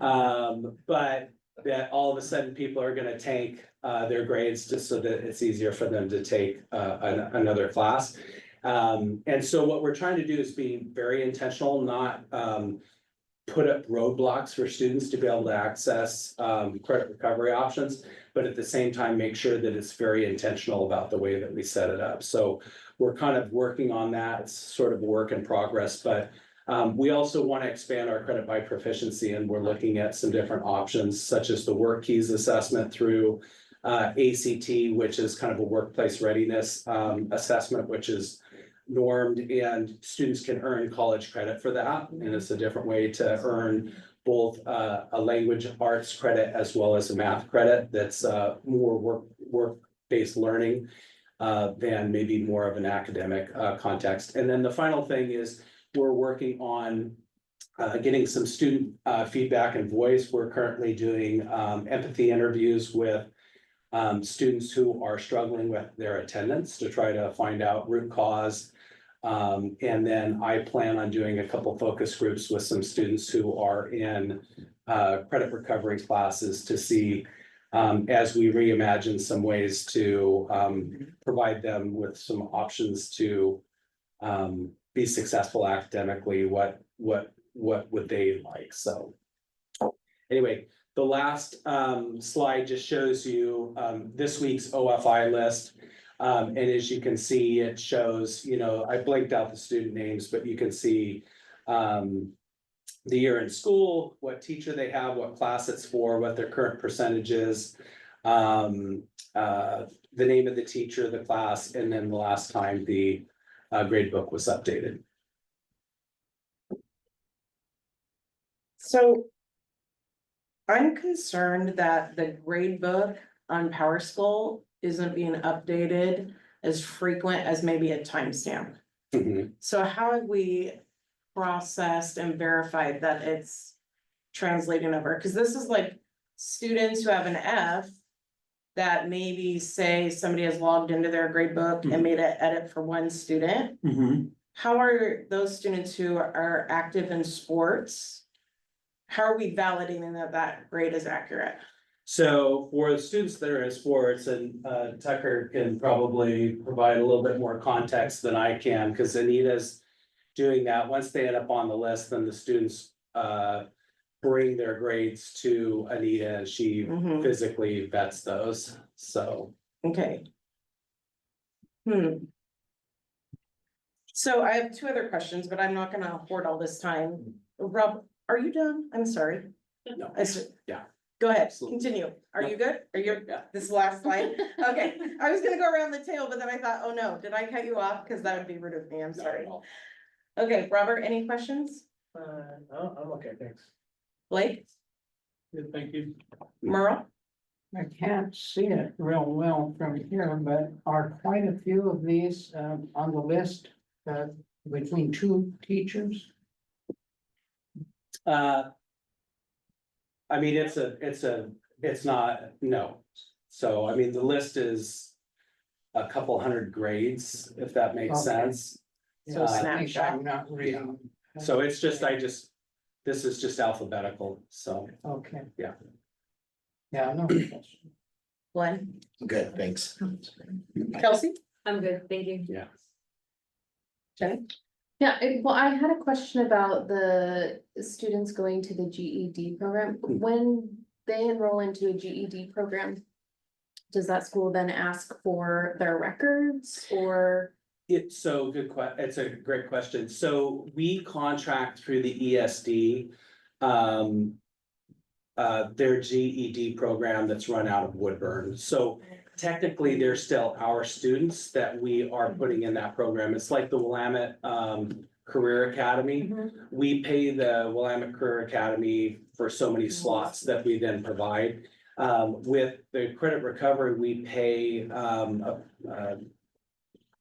But that all of a sudden people are gonna tank their grades just so that it's easier for them to take another class. And so what we're trying to do is be very intentional, not put up roadblocks for students to be able to access credit recovery options, but at the same time, make sure that it's very intentional about the way that we set it up. So we're kind of working on that. It's sort of a work in progress, but we also want to expand our credit by proficiency, and we're looking at some different options, such as the work keys assessment through ACT, which is kind of a workplace readiness assessment, which is normed, and students can earn college credit for that. And it's a different way to earn both a language arts credit as well as a math credit that's more work-based learning than maybe more of an academic context. And then the final thing is we're working on getting some student feedback and voice. We're currently doing empathy interviews with students who are struggling with their attendance to try to find out root cause. And then I plan on doing a couple focus groups with some students who are in credit recovery classes to see as we reimagine some ways to provide them with some options to be successful academically. What would they like? So anyway, the last slide just shows you this week's OFI list. And as you can see, it shows, you know, I blanked out the student names, but you can see the year in school, what teacher they have, what class it's for, what their current percentage is, the name of the teacher, the class, and then the last time the grade book was updated. So I'm concerned that the grade book on PowerSchool isn't being updated as frequent as maybe a timestamp. Mhm. So how have we processed and verified that it's translating over? Because this is like students who have an F that maybe say somebody has logged into their grade book and made an edit for one student. How are those students who are active in sports? How are we validating that that grade is accurate? So for the students that are in sports, and Tucker can probably provide a little bit more context than I can, because Anita's doing that. Once they end up on the list, then the students bring their grades to Anita, and she physically vets those, so. Okay. So I have two other questions, but I'm not gonna hoard all this time. Rob, are you done? I'm sorry. No. Yeah. Go ahead, Absolutely. continue. Are you good? Are you, Yeah. this is the last slide? Okay, I was gonna go around the tail, but then I thought, oh no, did I cut you off? Cause that would be rude of me, I'm sorry. Okay, Robert, any questions? No, I'm okay, thanks. Blake, Good, thank you. Merle? I can't see it real well from here, but are quite a few of these on the list between two teachers? I mean, it's not, no. So, I mean, the list is a couple hundred grades, if that makes Okay. sense. So I think snapshot. I'm not reading. So it's just, this is just alphabetical, so, Okay. Yeah. Yeah, no question. Glenn? Good, thanks. Kelsey? I'm good, thank you. yeah. Jenny? Yeah, well, I had a question about the students going to the GED program. When they enroll into a GED program, does that school then ask for their records or? It's so good it's a great question. So we contract through the ESD. Their GED program that's run out of Woodburn. So technically, they're still our students that we are putting in that program. It's like the Willamette Career Academy. Mhm. We pay the Willamette Career Academy for so many slots that we then provide. With the credit recovery, we pay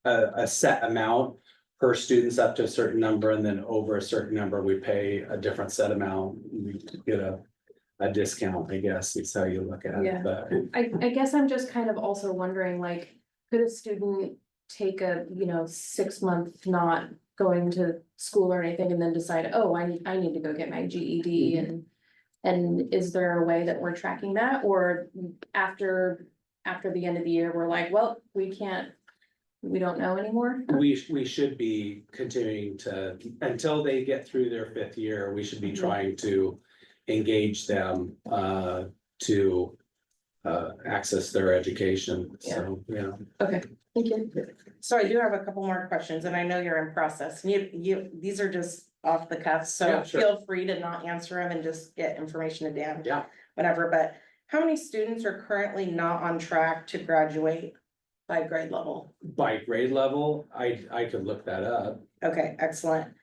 a set amount per students up to a certain number, and then over a certain number, we pay a different set amount. We get a discount, I guess, is how you look at Yeah. it, but. I guess I'm just kind of also wondering, like, could a student take a, 6 month not going to school or anything and then decide, oh, I need to go get my GED and is there a way that we're tracking that? Or after the end of the year, we're like, well, we don't know anymore? We should be continuing to, until they get through their 5th year, we should be Mhm. trying to engage them to access their education, so, yeah. Okay, thank you. So I do have a couple more questions, and I know you're in process. These are just off the cuff, so Yeah, sure. feel free to not answer them and just get information to Dan. Yeah. Whatever, but how many students are currently not on track to graduate by grade level? By grade level, I could look that up. Okay, excellent.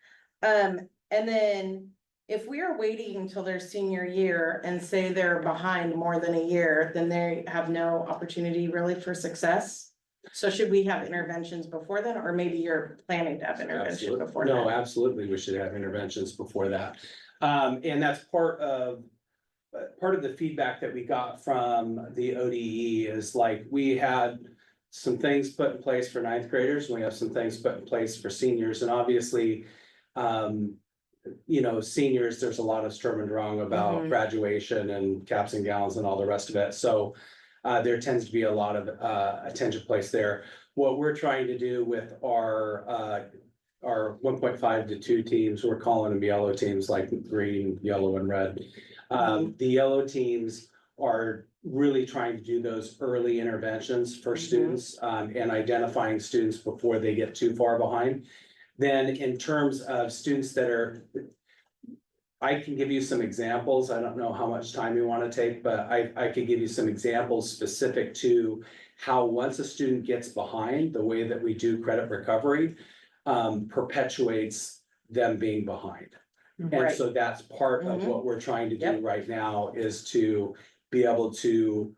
And then if we are waiting until their senior year and say they're behind more than a year, then they have no opportunity really for success. So should we have interventions before then, or maybe you're planning to have intervention Absolutely. before No, then? absolutely, we should have interventions before that. And that's part of the feedback that we got from the ODE is like, we had some things put in place for 9th graders, and we have some things put in place for seniors, and obviously, seniors, there's a lot of sturm and drang about Mhm. graduation and caps and gowns and all the rest of it, so there tends to be a lot of attention placed there. What we're trying to do with our 1.5 to 2 teams, we're calling them yellow teams, like green, yellow, and red. The yellow teams are really trying to do those early interventions for students, and identifying students before they get too far behind. Then in terms of students that are, I can give you some examples. I don't know how much time you want to take, but I can give you some examples specific to how once a student gets behind, the way that we do credit recovery perpetuates them being behind. And Right. so that's part of Mhm. what we're trying to do Yep. right now is to be able to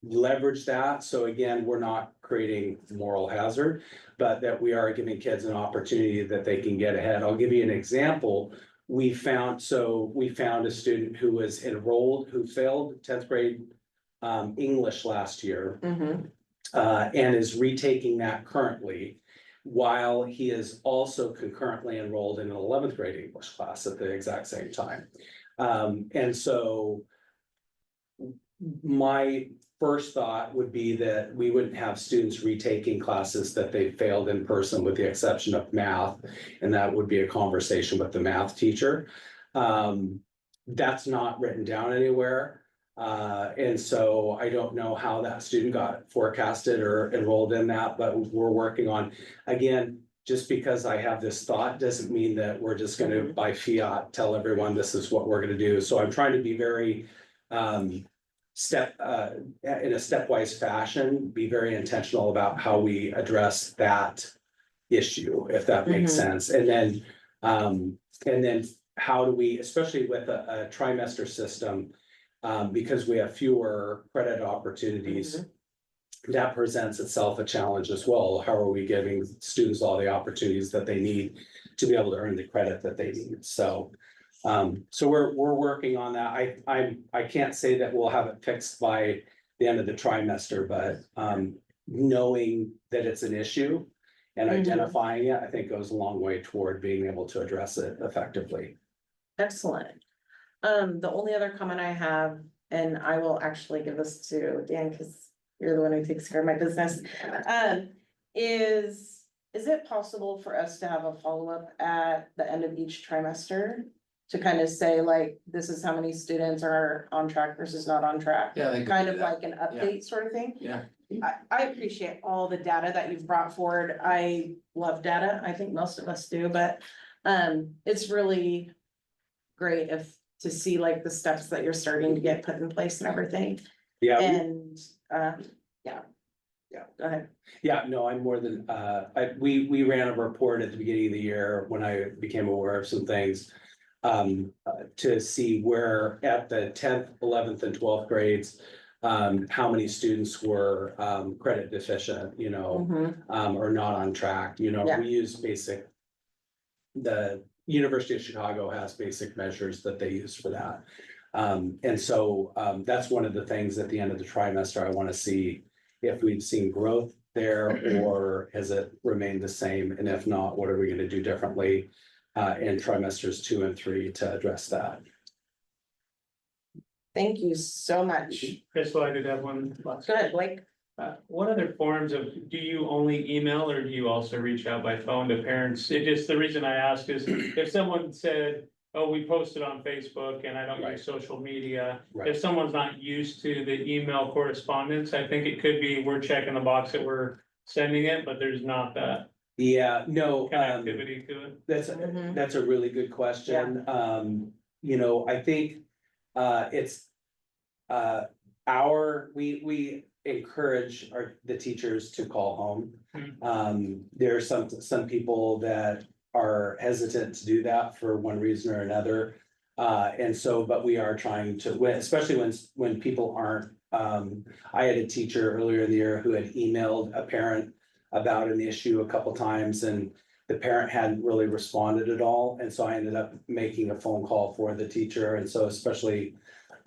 leverage that. So again, we're not creating moral hazard, but that we are giving kids an opportunity that they can get ahead. I'll give you an example. We found a student who was enrolled, who failed 10th grade English last year, Mhm. and is retaking that currently, while he is also concurrently enrolled in an 11th grade English class at the exact same time. And so my first thought would be that we wouldn't have students retaking classes that they failed in person, with the exception of math, and that would be a conversation with the math teacher. That's not written down anywhere. And so I don't know how that student got forecasted or enrolled in that, but we're working on, again, just because I have this thought doesn't mean that we're just gonna by fiat tell everyone this is what we're gonna do. So I'm trying to be very in a stepwise fashion, be very intentional about how we address that issue, if that makes Mhm. sense. And then how do we, especially with a trimester system, because we have fewer credit opportunities, that presents itself a challenge as well. How are we giving students all the opportunities that they need to be able to earn the credit that they need? So we're working on that. I can't say that we'll have it fixed by the end of the trimester, but knowing that it's an issue and Mhm. identifying it, I think goes a long way toward being able to address it effectively. Excellent. The only other comment I have, and I will actually give this to Dan, because you're the one who takes care of my business. Is it possible for us to have a follow-up at the end of each trimester? To kind of say like, this is how many students are on track versus not on track? Yeah, they could Kind do of that. like an update sort of thing? Yeah. I appreciate all the data that you've brought forward. I love data. I think most of us do, but it's really great to see like the steps that you're starting to get put in place and everything. Yeah, And yeah, Go ahead. Yeah, no, I'm more than, we ran a report at the beginning of the year when I became aware of some things. To see where at the 10th, 11th and 12th grades, how many students were, credit deficient, or not on track, Yeah. we use basic. The University of Chicago has basic measures that they use for that. And so, that's one of the things at the end of the trimester, I want to see if we've seen growth there or has it remained the same? And if not, what are we gonna do differently in trimesters 2 and 3 to address that? Thank you so much. Crystal, I did have one. Go ahead, Blake. What other forms do you only email or do you also reach out by phone to parents? It just, the reason I ask is if someone said, oh, we posted on Facebook and I don't Right. use social media. Right. If someone's not used to the email correspondence, I think it could be, we're checking the box that we're sending it, but there's not that Yeah, no, connectivity to it. Mhm. that's a really good question. I think it's we encourage the teachers to call home. There are some people that are hesitant to do that for one reason or another. And so, but we are trying to, especially when people aren't, I had a teacher earlier in the year who had emailed a parent about an issue a couple times and the parent hadn't really responded at all. And so I ended up making a phone call for the teacher. And so especially,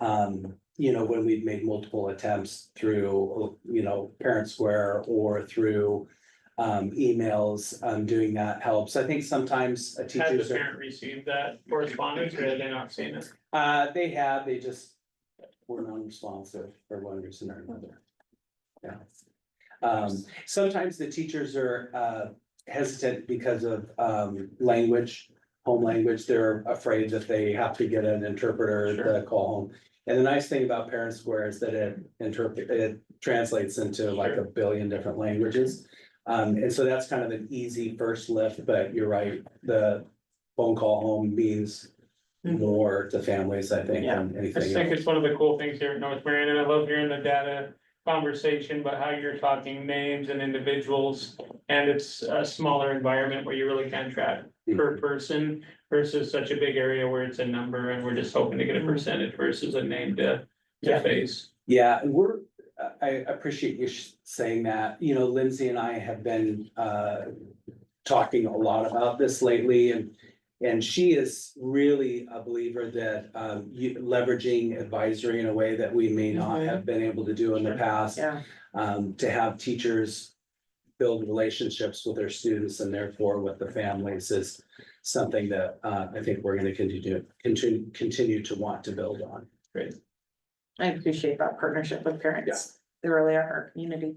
when we've made multiple attempts through, Parent Square or through emails, doing that helps. I think sometimes a Has teachers the are, parent received that correspondence or have they not seen it? they just were non-responsive for one reason or another. Yeah. Sometimes the teachers are hesitant because of language, home language. They're afraid that they have to get an interpreter to call home. And the nice thing about Parent Square is that it translates into like 1 billion different languages. And so that's kind of an easy first lift, but you're right, the phone call home means more to families, I think, Yeah. than I anything just think else. it's one of the cool things here at North Marion, and I love hearing the data conversation, but how you're talking names and individuals. And it's a smaller environment where you really can track per person versus such a big area where it's a number and we're just hoping to get a percentage versus a name to face. Yeah, and I appreciate you saying that, Lindsay and I have been talking a lot about this lately and she is really a believer that leveraging advisory in a way that we may not have been able to do in the past. Yeah. To have teachers build relationships with their students and therefore with the families is something that I think we're gonna continue to want to build on. Great. I appreciate that partnership with parents. They really are our community.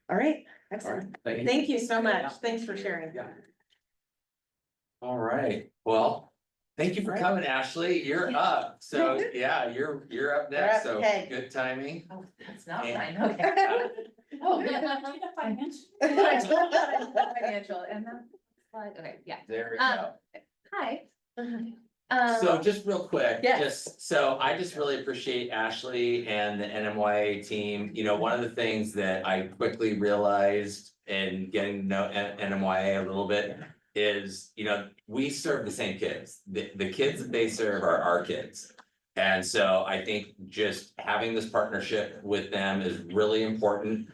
All right, excellent. Thank you so much. Thanks for sharing. Yeah. All right, well, thank you for Right. coming, Ashley. You're up. So, yeah, you're up We're next, up, so okay. good timing. Oh, that's not And- mine, okay. Oh, yeah. Financial. Financial and that slide, okay, yeah. There we Um, go. Hi. So just real quick, Yes. so I just really appreciate Ashley and the NMYA team. One of the things that I quickly realized in getting to know NMYA a little bit is, we serve the same kids. The kids that they serve are our kids. And so I think just having this partnership with them is really important.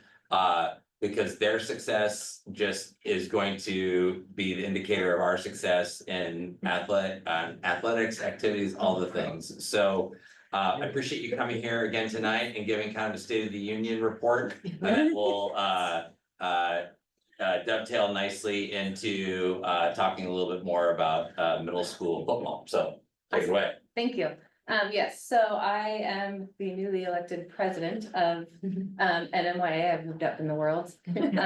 Because their success just is going to be the indicator of our success in athletics, activities, all the things. So I appreciate you coming here again tonight and giving kind of a State of the Union report. That will dovetail nicely into talking a little bit more about middle school football. So take it away. Thank you. Yes, so I am the newly elected president of NMYA. I've moved up in the world. Kind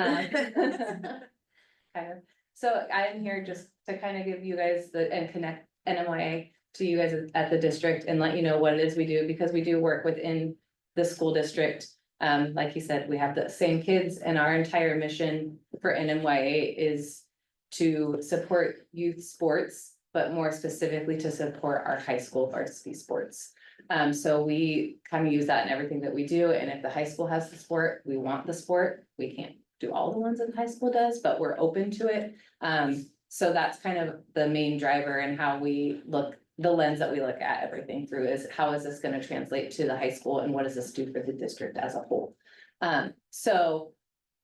of. So I'm here just to kind of give you guys and connect NMYA to you guys at the district and let you know what it is we do, because we do work within the school district. Like you said, we have the same kids, and our entire mission for NMYA is to support youth sports, but more specifically to support our high school varsity sports. So we kind of use that in everything that we do, and if the high school has the sport, we want the sport. We can't do all the ones that the high school does, but we're open to it. So that's kind of the main driver and how we look, the lens that we look at everything through is how is this gonna translate to the high school and what does this do for the district as a whole? So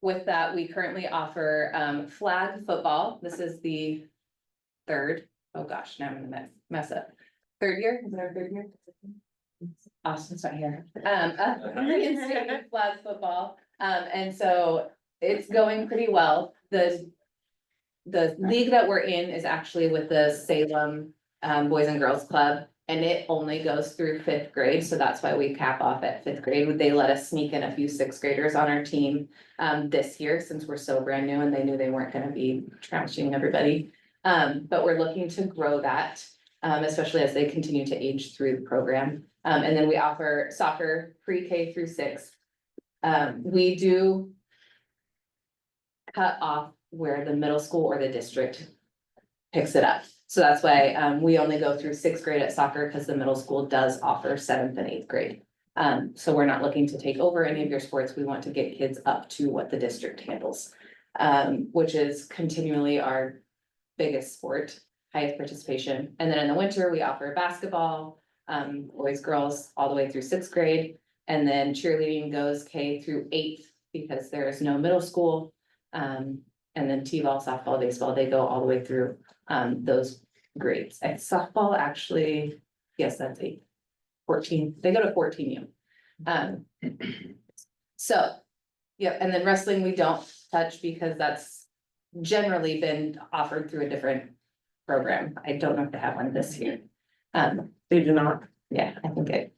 with that, we currently offer flag football. This is the third, oh gosh, now I'm gonna mess up. Third year, is it our third year? Austin's not here. Reinstating flag football, and so it's going pretty well. The league that we're in is actually with the Salem Boys and Girls Club. And it only goes through 5th grade, so that's why we cap off at 5th grade. They let us sneak in a few 6th graders on our team this year, since we're so brand new and they knew they weren't gonna be trouncing everybody. But we're looking to grow that, especially as they continue to age through the program. And then we offer soccer pre-K through 6. We do cut off where the middle school or the district picks it up. So that's why we only go through 6th grade at soccer, because the middle school does offer 7th and 8th grade. So we're not looking to take over any of your sports. We want to get kids up to what the district handles. Which is continually our biggest sport, highest participation. And then in the winter, we offer basketball, boys, girls, all the way through 6th grade. And then cheerleading goes K through 8th because there is no middle school. And then T-ball, softball, baseball, they go all the way through those grades. And softball actually, yes, that's 8, 14, they go to 14U. So, yeah, and then wrestling we don't touch because that's generally been offered through a different program. I don't know if they have one this year. They do not. Yeah, I think it.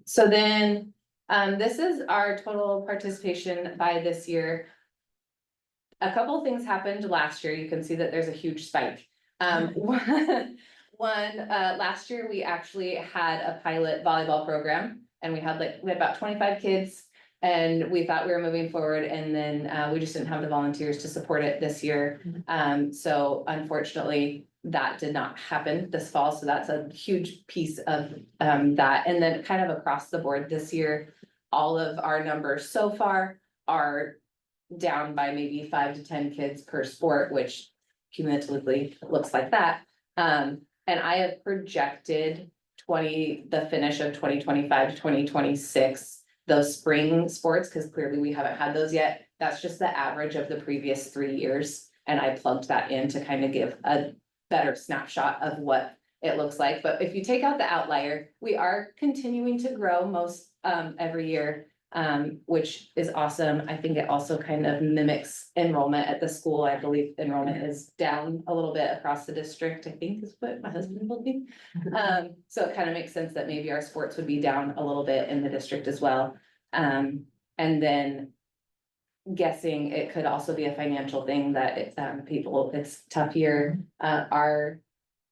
So then, this is our total participation by this year. A couple of things happened last year. You can see that there's a huge spike. Last year, we actually had a pilot volleyball program and we had about 25 kids. And we thought we were moving forward and then we just didn't have the volunteers to support it this year. So unfortunately, that did not happen this fall. So that's a huge piece of that. And then kind of across the board this year, all of our numbers so far are down by maybe 5 to 10 kids per sport, which cumulatively looks like that. And I have projected the finish of 2025 to 2026, those spring sports, because clearly we haven't had those yet. That's just the average of the previous 3 years. And I plugged that in to kind of give a better snapshot of what it looks like. But if you take out the outlier, we are continuing to grow most every year. Which is awesome. I think it also kind of mimics enrollment at the school. I believe enrollment is down a little bit across the district, I think is what my husband told me. So it kind of makes sense that maybe our sports would be down a little bit in the district as well. And then guessing it could also be a financial thing that it's tough here.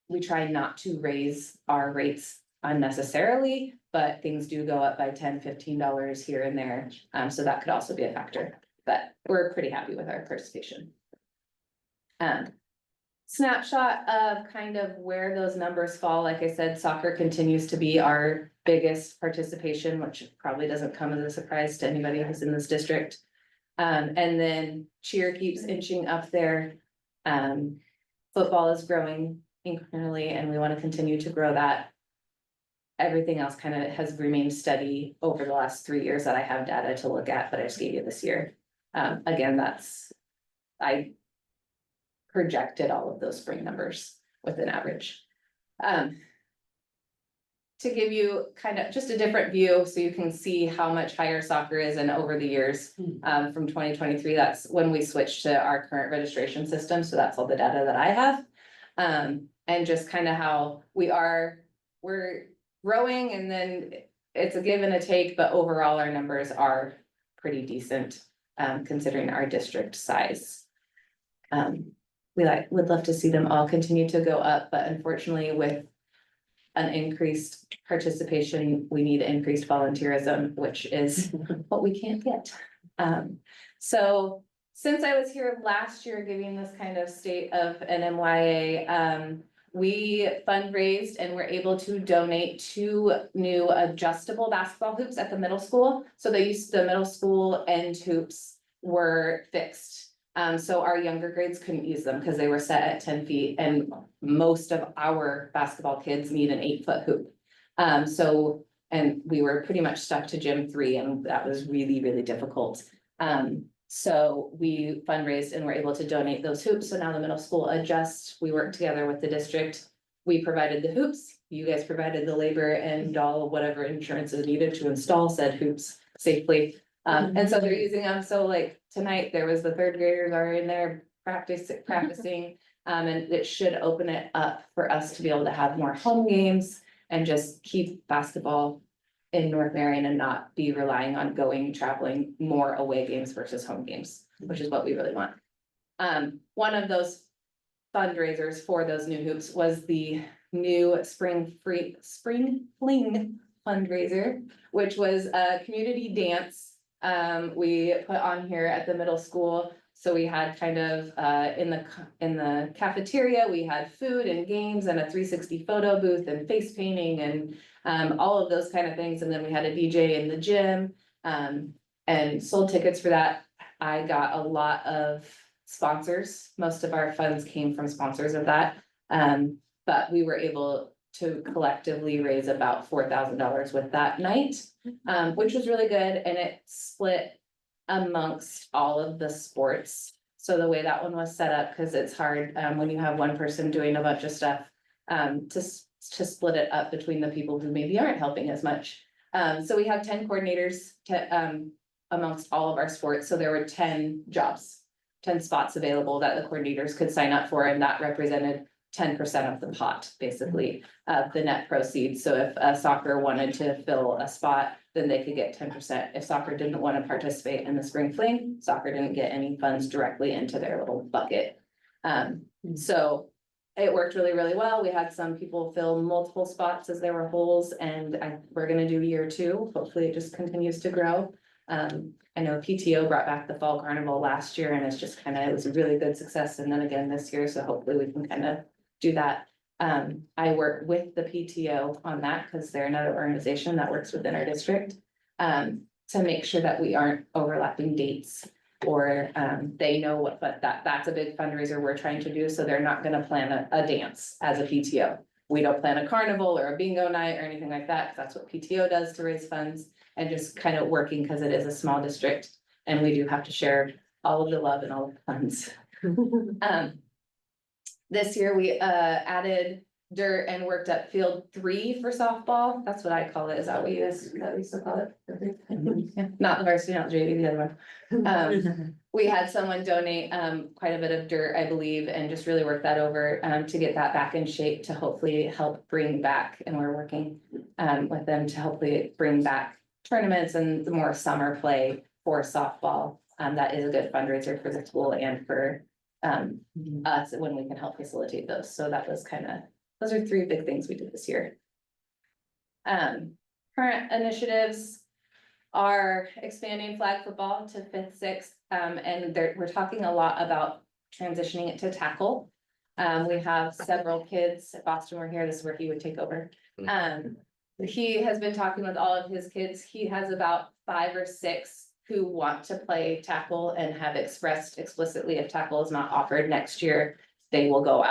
We try not to raise our rates unnecessarily, but things do go up by $10, $15 here and there. So that could also be a factor, but we're pretty happy with our participation. Snapshot of kind of where those numbers fall. Like I said, soccer continues to be our biggest participation, which probably doesn't come as a surprise to anybody who's in this district. And then cheer keeps inching up there. Football is growing incrementally and we want to continue to grow that. Everything else kind of has remained steady over the last 3 years that I have data to look at, but I just gave you this year. Again, I projected all of those spring numbers with an average. To give you kind of just a different view, so you can see how much higher soccer is and over the years, from 2023, that's when we switched to our current registration system. So that's all the data that I have. And just kind of how we're growing and then it's a give and a take, but overall our numbers are pretty decent, considering our district size. We would love to see them all continue to go up, but unfortunately with an increased participation, we need increased volunteerism, which is what we can't get. So since I was here last year giving this kind of state of NMYA, we fundraised and were able to donate 2 new adjustable basketball hoops at the middle school. So the middle school end hoops were fixed. So our younger grades couldn't use them because they were set at 10 feet and most of our basketball kids need an 8-foot hoop. And we were pretty much stuck to gym 3 and that was really, really difficult. So we fundraised and were able to donate those hoops. So now the middle school adjusts. We worked together with the district. We provided the hoops. You guys provided the labor and all whatever insurance is needed to install said hoops safely. And so they're using them. So like tonight, there was the 3rd graders are in there practicing. And it should open it up for us to be able to have more home games and just keep basketball in North Marion and not be relying on traveling more away games versus home games, which is what we really want. One of those fundraisers for those new hoops was the new spring fling fundraiser, which was a community dance. We put on here at the middle school. So we had kind of in the cafeteria, we had food and games and a 360 photo booth and face painting and all of those kind of things. And then we had a DJ in the gym and sold tickets for that. I got a lot of sponsors. Most of our funds came from sponsors of that. But we were able to collectively raise about $4,000 with that night, which was really good. And it split amongst all of the sports. So the way that one was set up, because it's hard when you have one person doing a bunch of stuff, to split it up between the people who maybe aren't helping as much. So we have 10 coordinators amongst all of our sports. So there were 10 jobs, 10 spots available that the coordinators could sign up for, and that represented 10% of the pot, basically, of the net proceeds. So if soccer wanted to fill a spot, then they could get 10%. If soccer didn't want to participate in the spring fling, soccer didn't get any funds directly into their little bucket. So it worked really, really well. We had some people fill multiple spots as there were holes, and we're gonna do year 2. Hopefully it just continues to grow. I know PTO brought back the fall carnival last year, and it's just it was a really good success. And then again this year, so hopefully we can do that. I work with the PTO on that because they're another organization that works within our district. To make sure that we aren't overlapping dates or they know what, but that's a big fundraiser we're trying to do. So they're not gonna plan a dance as a PTO. We don't plan a carnival or a bingo night or anything like that, 'cause that's what PTO does to raise funds, and just working because it is a small district and we do have to share all of the love and all of the funds. This year we added dirt and worked up field 3 for softball. That's what I call it. Is that what you guys used to call it? Yeah, not the varsity, not the JV, the other one. We had someone donate quite a bit of dirt, I believe, and just really work that over to get that back in shape to hopefully help bring back, and we're working with them to hopefully bring back tournaments and the more summer play for softball. That is a good fundraiser for the school and for us when we can help facilitate those. So that was those are 3 big things we did this year. Current initiatives are expanding flag football to 5th, 6th, and we're talking a lot about transitioning it to tackle. We have several kids. If Boston were here, this is where he would take over. He has been talking with all of his kids. He has about 5 or 6 who want to play tackle and have expressed explicitly if tackle is not offered next year, they will go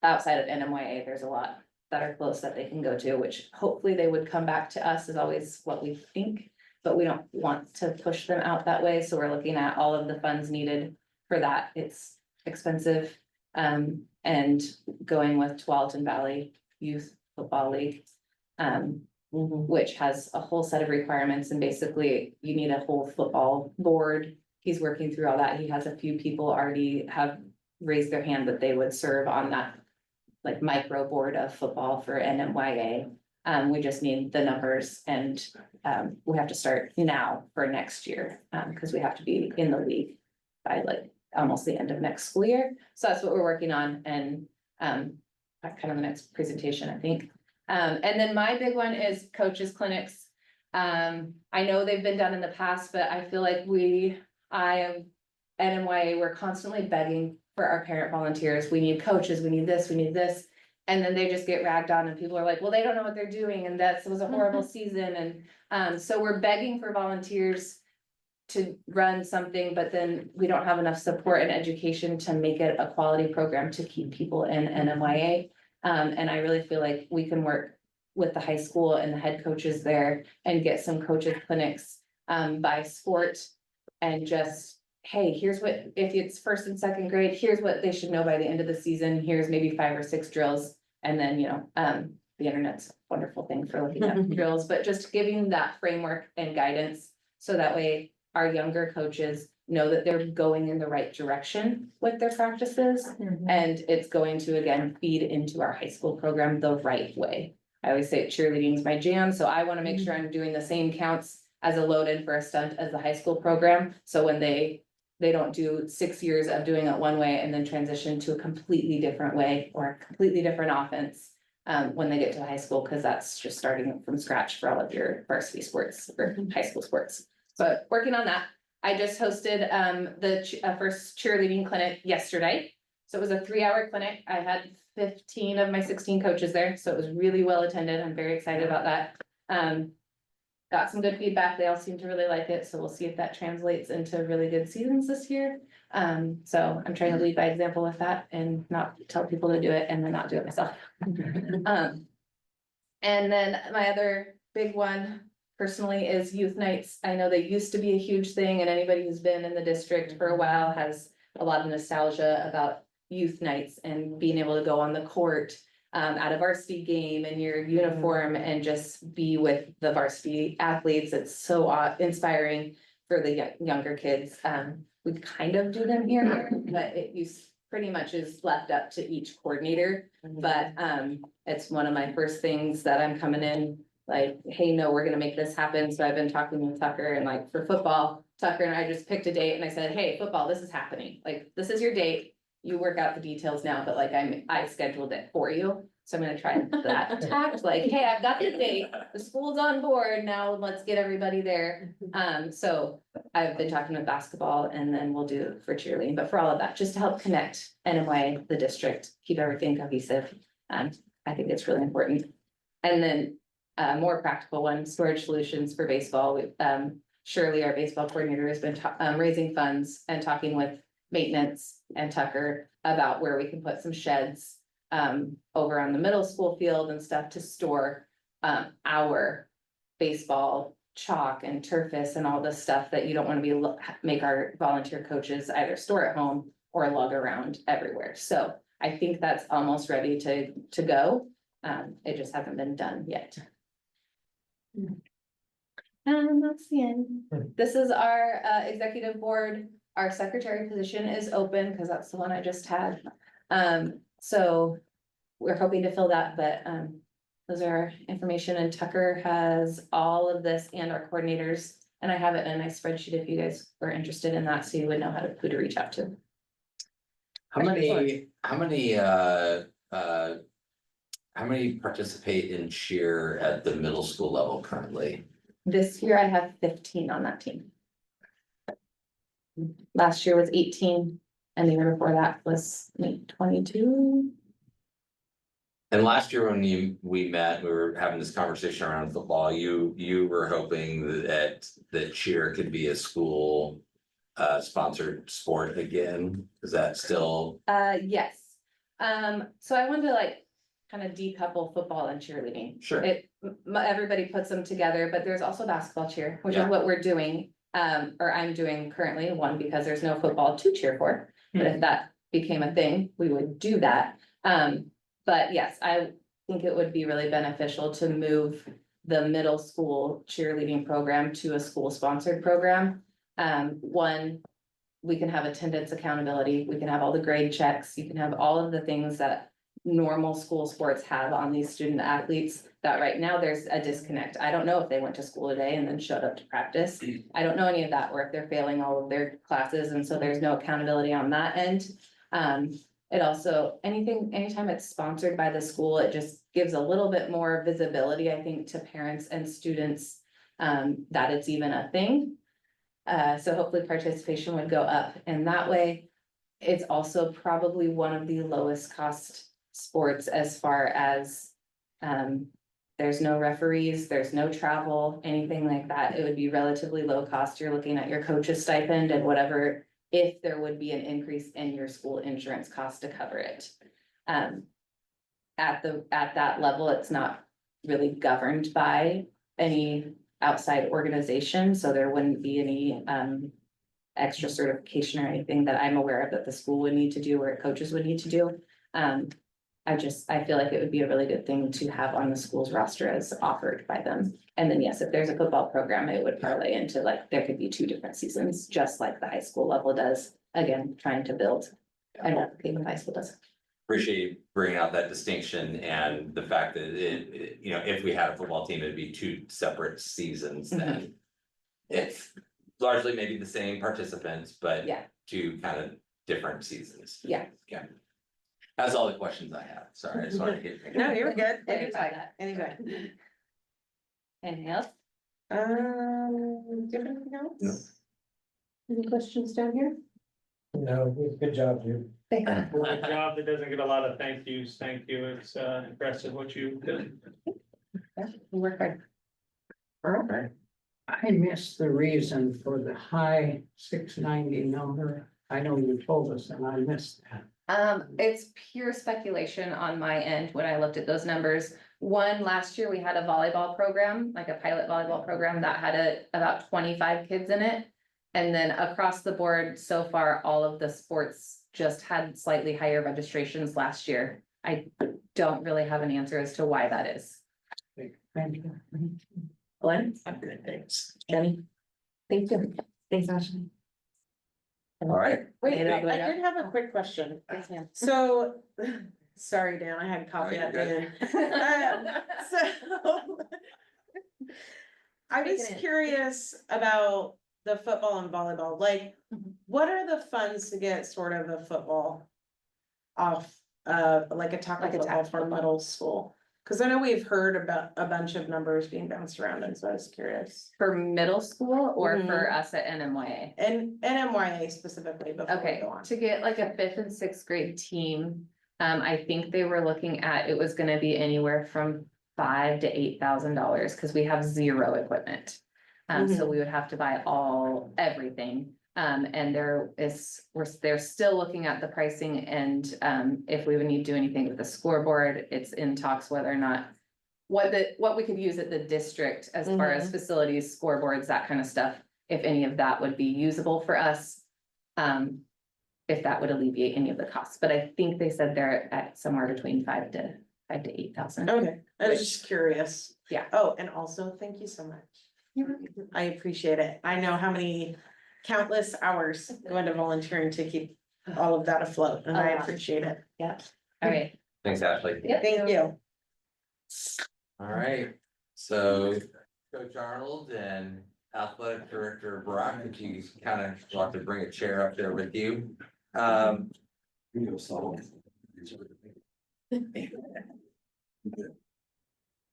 outside of NMYA. There's a lot that are close that they can go to, which hopefully they would come back to us is always what we think, but we don't want to push them out that way. So we're looking at all of the funds needed for that. It's expensive. And going with Tualatin Valley Youth Football League. Which has a whole set of requirements, and basically you need a whole football board. He's working through all that. He has a few people already have raised their hand that they would serve on that micro board of football for NMYA. We just need the numbers, and we have to start now for next year because we have to be in the league by almost the end of next school year. So that's what we're working on, and that's the next presentation, I think. And then my big one is coaches clinics. I know they've been done in the past, but I feel like NMYA, we're constantly begging for our parent volunteers. We need coaches, we need this, we need this. and then they just get ragged on and people are like, well, they don't know what they're doing and that was a horrible season and so we're begging for volunteers to run something, but then we don't have enough support and education to make it a quality program to keep people in NMYA. And I really feel like we can work with the high school and the head coaches there and get some coaches clinics by sport and just, hey, here's what, if it's first and second grade, here's what they should know by the end of the season. Here's maybe 5 or 6 drills. And then, the internet's a wonderful thing for looking at drills, but just giving that framework and guidance. So that way our younger coaches know that they're going in the right direction with their practices. And it's going to, again, feed into our high school program the right way. I always say cheerleading is my jam, so I wanna make sure I'm doing the same counts as a load in for a stunt as the high school program. So when they don't do 6 years of doing it one way and then transition to a completely different way or a completely different offense. When they get to high school, cause that's just starting from scratch for all of your varsity sports or high school sports. But working on that, I just hosted the first cheerleading clinic yesterday. So it was a 3-hour clinic. I had 15 of my 16 coaches there, so it was really well attended. I'm very excited about that. Got some good feedback. They all seem to really like it, so we'll see if that translates into really good seasons this year. So I'm trying to lead by example with that and not tell people to do it and then not do it myself. And then my other big one personally is youth nights. I know they used to be a huge thing and anybody who's been in the district for a while has a lot of nostalgia about youth nights and being able to go on the court at a varsity game in your uniform and just be with the varsity athletes. It's so inspiring for the younger kids. We kind of do them here, but pretty much is left up to each coordinator. But it's one of my first things that I'm coming in like, hey, no, we're gonna make this happen. So I've been talking with Tucker and like for football, Tucker and I just picked a date and I said, hey, football, this is happening. Like, this is your date. You work out the details now, but like I scheduled it for you. So I'm gonna try that tact, like, hey, I've got the date, the school's on board, now let's get everybody there. So I've been talking with basketball and then we'll do for cheerleading, but for all of that, just to help connect NMYA, the district, keep everything cohesive. I think it's really important. And then more practical one, storage solutions for baseball. Shirley, our baseball coordinator, has been raising funds and talking with maintenance and Tucker about where we can put some sheds over on the middle school field and stuff to store our baseball chalk and turfus and all this stuff that you don't want to make our volunteer coaches either store at home or lug around everywhere. So I think that's almost ready to go. It just hasn't been done yet. And that's the end. This is our executive board. Our secretary position is open because that's the one I just had. So we're hoping to fill that, but those are our information, and Tucker has all of this and our coordinators. And I have it in a nice spreadsheet if you guys are interested in that, so you would know who to reach out to. How many participate in cheer at the middle school level currently? This year I have 15 on that team. Last year was 18, and the year before that was 22. And last year when we met, we were having this conversation around football, you were hoping that cheer could be a school sponsored sport again. Is that still? Yes. So I wanted to kind of decouple football and cheerleading. Sure. Everybody puts them together, but there's also basketball cheer, which is Yeah. what we're doing. Or I'm doing currently, one, because there's no football to cheer for, but if that became a thing, we would do that. But yes, I think it would be really beneficial to move the middle school cheerleading program to a school sponsored program. One, we can have attendance accountability, we can have all the grade checks, you can have all of the things that normal school sports have on these student athletes, that right now there's a disconnect. I don't know if they went to school today and then showed up to practice. I don't know any of that, or if they're failing all of their classes, and so there's no accountability on that end. It also, anytime it's sponsored by the school, it just gives a little bit more visibility, I think, to parents and students, that it's even a thing. So hopefully participation would go up, and that way, it's also probably one of the lowest cost sports as far as, there's no referees, there's no travel, anything like that. It would be relatively low cost. You're looking at your coach's stipend and whatever, if there would be an increase in your school insurance cost to cover it. At that level, it's not really governed by any outside organization, so there wouldn't be any, extra certification or anything that I'm aware of that the school would need to do or coaches would need to do. I feel like it would be a really good thing to have on the school's roster as offered by them. And then, yes, if there's a football program, it would parlay into like, there could be 2 different seasons, just like the high school level does. Again, trying to build. I know Cleveland High School does. Appreciate you bringing out that distinction and the fact that you know, if we had a football team, it'd be 2 separate seasons then. It's largely maybe the same participants, but Yeah. 2 kind of different seasons. Yeah. Yeah. That's all the questions I have. Sorry, I just wanted to get. No, you're good. Anytime. Anytime. Anything else? Do you have anything else? Any questions down here? No, good job, Jim. For a job that doesn't get a lot of thank yous, thank you. It's impressive what you've done. We work hard. Alright. I missed the reason for the high 690 number. I know you told us and I missed that. It's pure speculation on my end when I looked at those numbers. Last year we had a volleyball program, like a pilot volleyball program that had about 25 kids in it. And then across the board, so far, all of the sports just had slightly higher registrations last year. I don't really have an answer as to why that is. Thank you. Glenn? I'm good, thanks. Jenny? Thank you. Thanks, Ashley. All right. Wait, Made it all I the way up. did have a quick question. Yes, ma'am. So, sorry, Dan, I had coffee you're at the good. end. So. I was Take it in. curious about the football and volleyball, like, Mhm. what are the funds to get sort of a football off, like a tackle Like a football tackle for football. middle school? Cause I know we've heard about a bunch of numbers being bounced around, and so I was curious. For middle school or for Mhm. us at NMYA? And NMYA specifically before we Okay, go on. to get like a 5th and 6th grade team, I think they were looking at, it was gonna be anywhere from $5,000 to $8,000, cause we have 0 equipment. So we would have to buy everything. And they're still looking at the pricing and, if we would need to do anything with the scoreboard, it's in talks whether or not. What we could use at the district as far as facilities, scoreboards, that kind of stuff, if any of that would be usable for us. If that would alleviate any of the costs, but I think they said they're at somewhere between 5,000 to 8,000. Okay, I was Which- just curious. Yeah. Oh, and also, thank you so much. I appreciate it. I know how many countless hours go into volunteering to keep all of that afloat, and I appreciate it. Yeah, all right. Thanks, Ashley. Yep. Thank you. All right, so Coach Arnold and Athletic Director Brock, if you kind of want to bring a chair up there with you.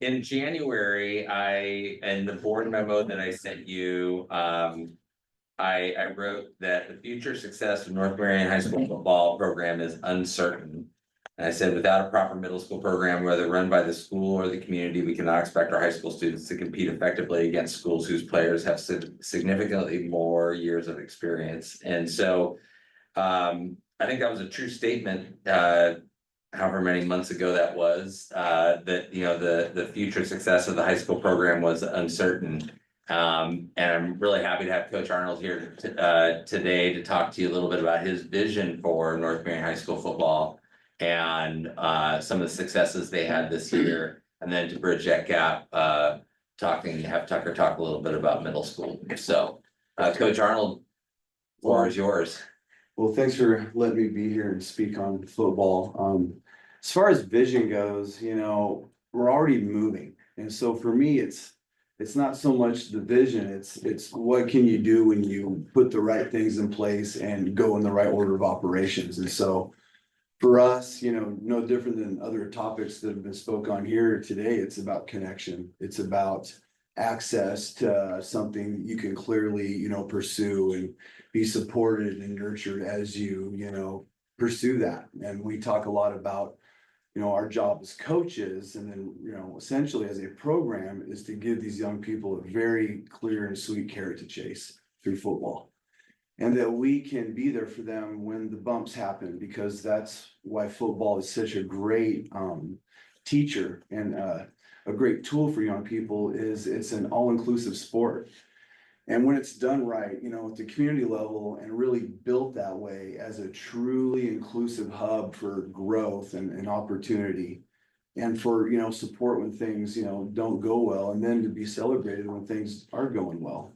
In January, in the board memo that I sent you, I wrote that the future success of North Marion High School football program is uncertain. And I said, without a proper middle school program, whether run by the school or the community, we cannot expect our high school students to compete effectively against schools whose players have significantly more years of experience. And so, I think that was a true statement, however many months ago that was, that, you know, the future success of the high school program was uncertain. And I'm really happy to have Coach Arnold here today to talk to you a little bit about his vision for North Marion High School football and some of the successes they had this year, and then to bridge that gap, have Tucker talk a little bit about middle school. So, Coach Arnold, floor is yours. Well, thanks for letting me be here and speak on football. As far as vision goes, you know, we're already moving. And so for me, it's not so much the vision, it's what can you do when you put the right things in place and go in the right order of operations. And so for us, you know, no different than other topics that have been spoke on here today, it's about connection. It's about access to something you can clearly, you know, pursue and be supported and nurtured as you know, pursue that. And we talk a lot about, You know, our job as coaches and then, you know, essentially as a program is to give these young people a very clear and sweet carrot to chase through football. And that we can be there for them when the bumps happen, because that's why football is such a great teacher and a great tool for young people. Is it's an all-inclusive sport. And when it's done right, you know, at the community level and really built that way as a truly inclusive hub for growth and opportunity. And for, you know, support when things, you know, don't go well, and then to be celebrated when things are going well.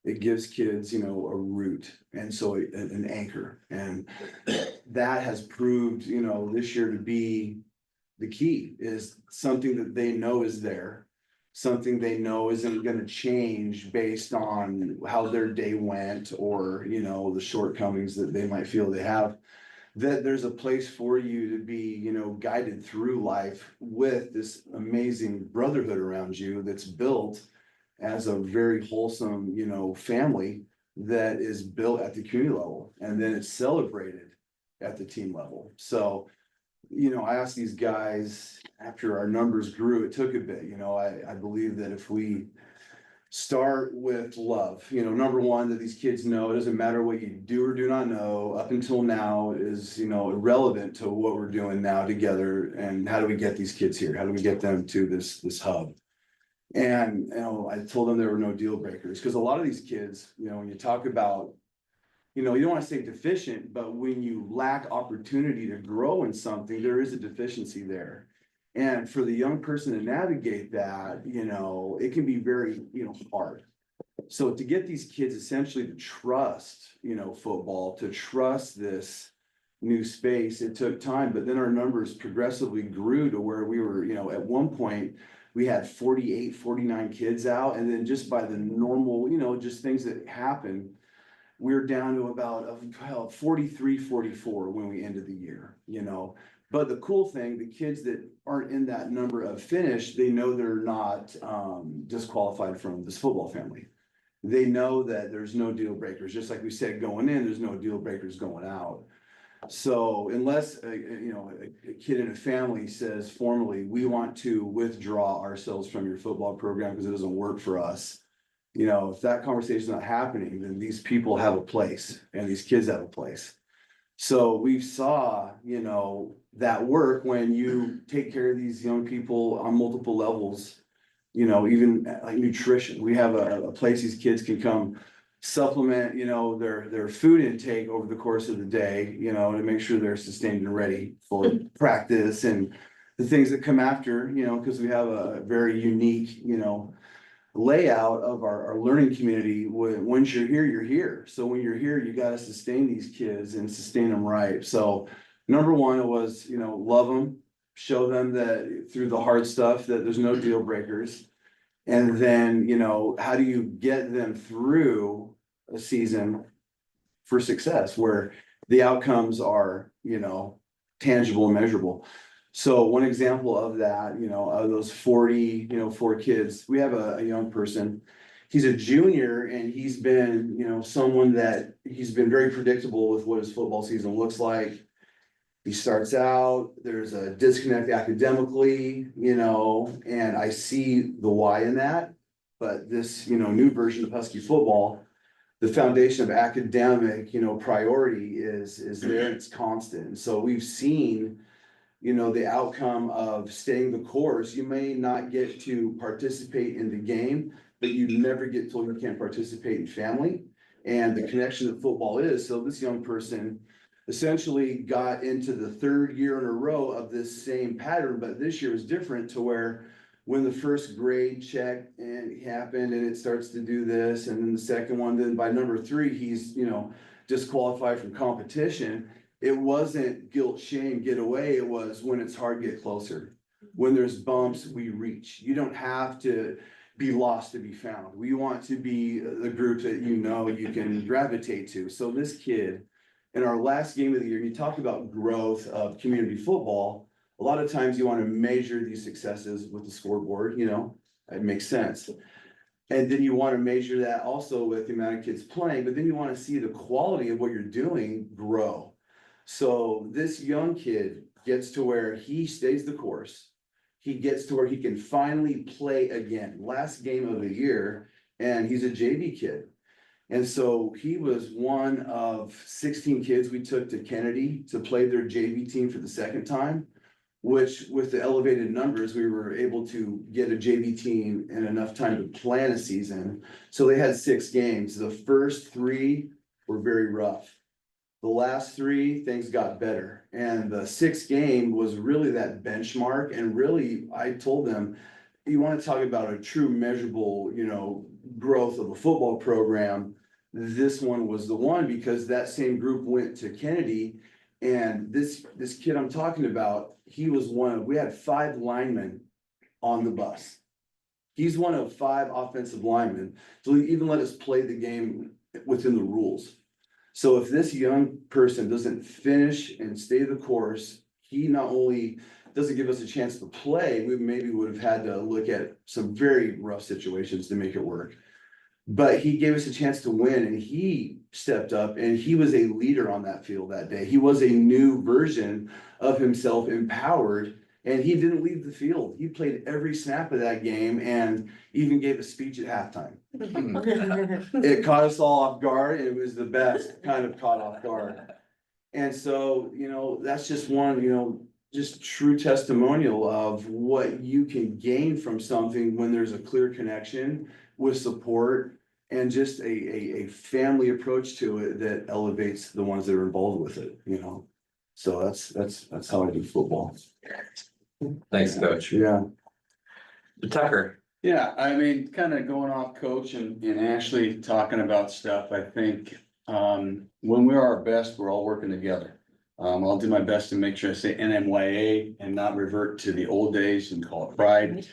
It gives kids, you know, a root and so an anchor. And that has proved, you know, this year to be the key, is something that they know is there. Something they know isn't gonna change based on how their day went or, you know, the shortcomings that they might feel they have. That there's a place for you to be, you know, guided through life with this amazing brotherhood around you that's built as a very wholesome, you know, family that is built at the community level, and then it's celebrated at the team level. So, you know, I asked these guys after our numbers grew, it took a bit, you know, I believe that if we start with love, you know, number one, that these kids know it doesn't matter what you do or do not know up until now is, you know, irrelevant to what we're doing now together. And how do we get these kids here? How do we get them to this hub? And, you know, I told them there were no deal breakers, because a lot of these kids, you know, when you talk about, you know, you don't want to say deficient, but when you lack opportunity to grow in something, there is a deficiency there. And for the young person to navigate that, you know, it can be very, you know, hard. So to get these kids essentially to trust, you know, football, to trust this new space, it took time, but then our numbers progressively grew to where we were, you know, at one point we had 48, 49 kids out. And then just by the normal, you know, just things that happen, we're down to about 43, 44 when we ended the year, you know. But the cool thing, the kids that aren't in that number of finish, they know they're not disqualified from this football family. They know that there's no deal breakers, just like we said, going in, there's no deal breakers going out. So unless, you know, a kid in a family says formally, we want to withdraw ourselves from your football program because it doesn't work for us. You know, if that conversation is not happening, then these people have a place and these kids have a place. So we saw, you know, that work when you take care of these young people on multiple levels, you know, even like nutrition. We have a place these kids can come supplement, you know, their food intake over the course of the day, you know, to make sure they're sustained and ready for practice and the things that come after, you know, because we have a very unique, you know, layout of our learning community. Once you're here, you're here. So when you're here, you got to sustain these kids and sustain them right. So number one, it was, you know, love them, show them that through the hard stuff that there's no deal breakers. And then, you know, how do you get them through a season for success where the outcomes are, you know, tangible and measurable. So one example of that, you know, of those 40, you know, 4 kids, we have a young person. He's a junior and he's been, you know, someone that he's been very predictable with what his football season looks like. He starts out, there's a disconnect academically, you know, and I see the why in that. But this, you know, new version of Husky football, the foundation of academic, you know, priority is there, it's constant. And so we've seen, you know, the outcome of staying the course. You may not get to participate in the game, but you never get told you can't participate in family and the connection that football is. So this young person essentially got into the 3rd year in a row of this same pattern, but this year was different to where when the first grade check and happened and it starts to do this, and then the second one, then by number 3, he's, you know, disqualified from competition. It wasn't guilt, shame, get away. It was when it's hard, get closer. When there's bumps, we reach. You don't have to be lost to be found. We want to be the group that, you know, you can gravitate to. So this kid, in our last game of the year, you talk about growth of community football. A lot of times you want to measure these successes with the scoreboard, you know, it makes sense. And then you want to measure that also with the amount of kids playing, but then you want to see the quality of what you're doing grow. So this young kid gets to where he stays the course. He gets to where he can finally play again, last game of the year, and he's a JV kid. And so he was one of 16 kids we took to Kennedy to play their JV team for the second time. Which with the elevated numbers, we were able to get a JV team in enough time to plan a season. So they had 6 games. The first 3 were very rough. The last 3, things got better. And the 6th game was really that benchmark. And really, I told them, you want to talk about a true measurable, growth of a football program. This one was the one, because that same group went to Kennedy. And this kid I'm talking about, he was we had 5 linemen on the bus. He's one of 5 offensive linemen. So he even let us play the game within the rules. So if this young person doesn't finish and stay the course, he not only doesn't give us a chance to play, we maybe would have had to look at some very rough situations to make it work. But he gave us a chance to win, and he stepped up, and he was a leader on that field that day. He was a new version of himself, empowered, and he didn't leave the field. He played every snap of that game and even gave a speech at halftime. It caught us all off guard. It was the best kind of caught off guard. And so, that's just one, just true testimonial of what you can gain from something when there's a clear connection with support and just a family approach to it that elevates the ones that are involved with it, So that's how I do football. Thanks, Coach. Yeah. Tucker. Yeah, I mean, kind of going off Coach and Ashley talking about stuff, I think, when we are our best, we're all working together. I'll do my best to make sure I say NMYA and not revert to the old days and call it Pride.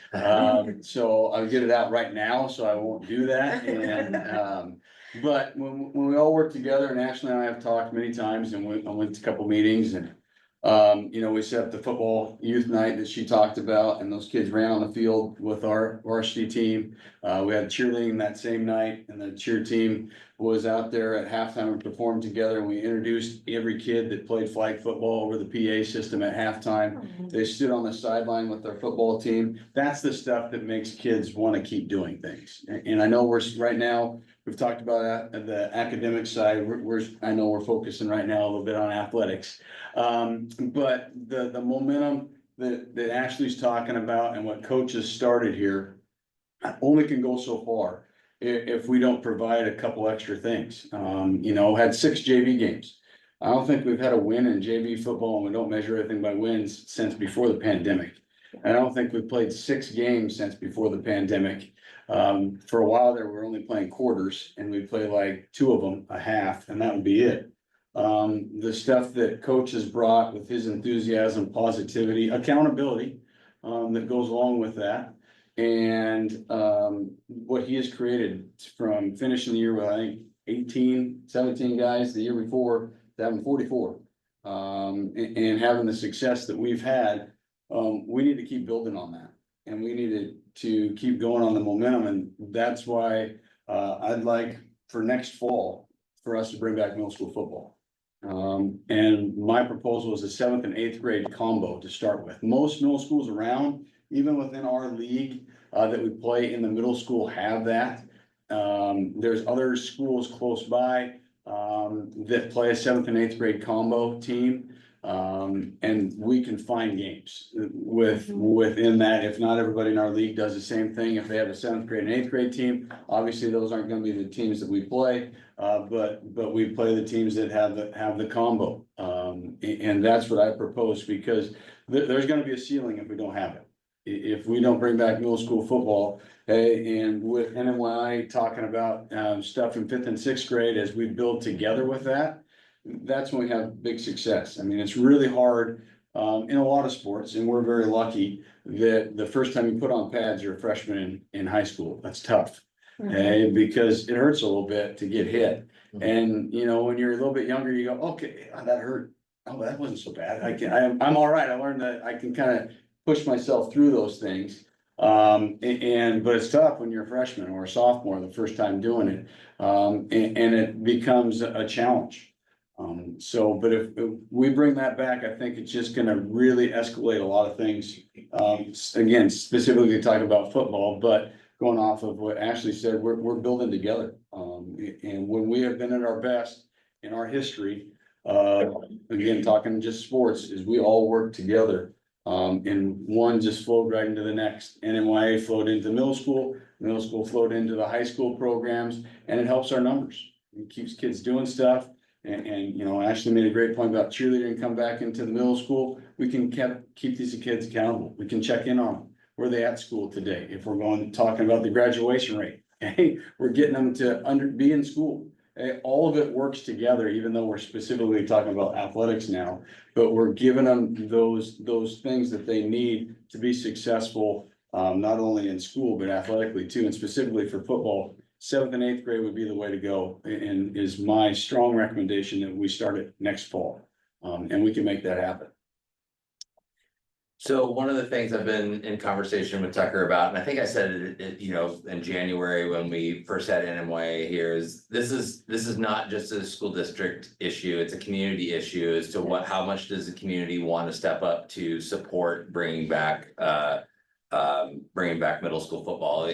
So I'll get it out right now, so I won't do that. And, but when we all work together, and Ashley and I have talked many times, and I went to a couple meetings, and we set up the football youth night that she talked about, and those kids ran on the field with our varsity team. We had cheerleading that same night, and the cheer team was out there at halftime and performed together, and we introduced every kid that played flag football over the PA system at halftime. They stood on the sideline with their football team. That's the stuff that makes kids want to keep doing things. And I know right now, we've talked about the academic side. I know we're focusing right now a little bit on athletics. But the momentum that Ashley's talking about and what Coach has started here only can go so far if we don't provide a couple extra things. Had 6 JV games. I don't think we've had a win in JV football, and we don't measure everything by wins since before the pandemic. I don't think we've played 6 games since before the pandemic. For a while there, we were only playing quarters, and we play like 2 of them a half, and that would be it. The stuff that Coach has brought with his enthusiasm, positivity, accountability, that goes along with that. And, what he has created from finishing the year with, I think, 17 guys the year before, to having 44. And having the success that we've had, we need to keep building on that. And we needed to keep going on the momentum, and that's why, I'd like for next fall for us to bring back middle school football. And my proposal is a 7th and 8th grade combo to start with. Most middle schools around, even within our league, that we play in the middle school have that. There's other schools close by, that play a 7th and 8th grade combo team. And we can find games within that. If not everybody in our league does the same thing, if they have a 7th grade and 8th grade team, obviously those aren't gonna be the teams that we play. But we play the teams that have the combo. And that's what I propose, because there's gonna be a ceiling if we don't have it. If we don't bring back middle school football, and with NMYI talking about, stuff in 5th and 6th grade, as we build together with that, that's when we have big success. I mean, it's really hard, in a lot of sports, and we're very lucky that the first time you put on pads, you're a freshman in high school. That's tough. Because it hurts a little bit to get hit. And, when you're a little bit younger, you go, okay, that hurt. Oh, that wasn't so bad. I'm all right. I learned that I can kind of push myself through those things. But it's tough when you're a freshman or a sophomore the first time doing it. And it becomes a challenge. So, but if we bring that back, I think it's just gonna really escalate a lot of things. Again, specifically talking about football, but going off of what Ashley said, we're building together. And when we have been at our best in our history, again, talking just sports, is we all work together. And one just flowed right into the next. NMYA flowed into middle school flowed into the high school programs, and it helps our numbers. It keeps kids doing stuff. And, you know, Ashley made a great point about cheerleading come back into the middle school. We can keep these kids accountable. We can check in on them. Where are they at school today? If we're talking about the graduation rate, hey, we're getting them to be in school. All of it works together, even though we're specifically talking about athletics now, but we're giving them those things that they need to be successful, not only in school, but athletically too, and specifically for football. 7th and 8th grade would be the way to go, and is my strong recommendation that we start it next fall. And we can make that happen. So one of the things I've been in conversation with Tucker about, and I think I said it, you know, in January when we first had NMYA here, is this is not just a school district issue, it's a community issue as to how much does the community want to step up to support bringing back middle school football.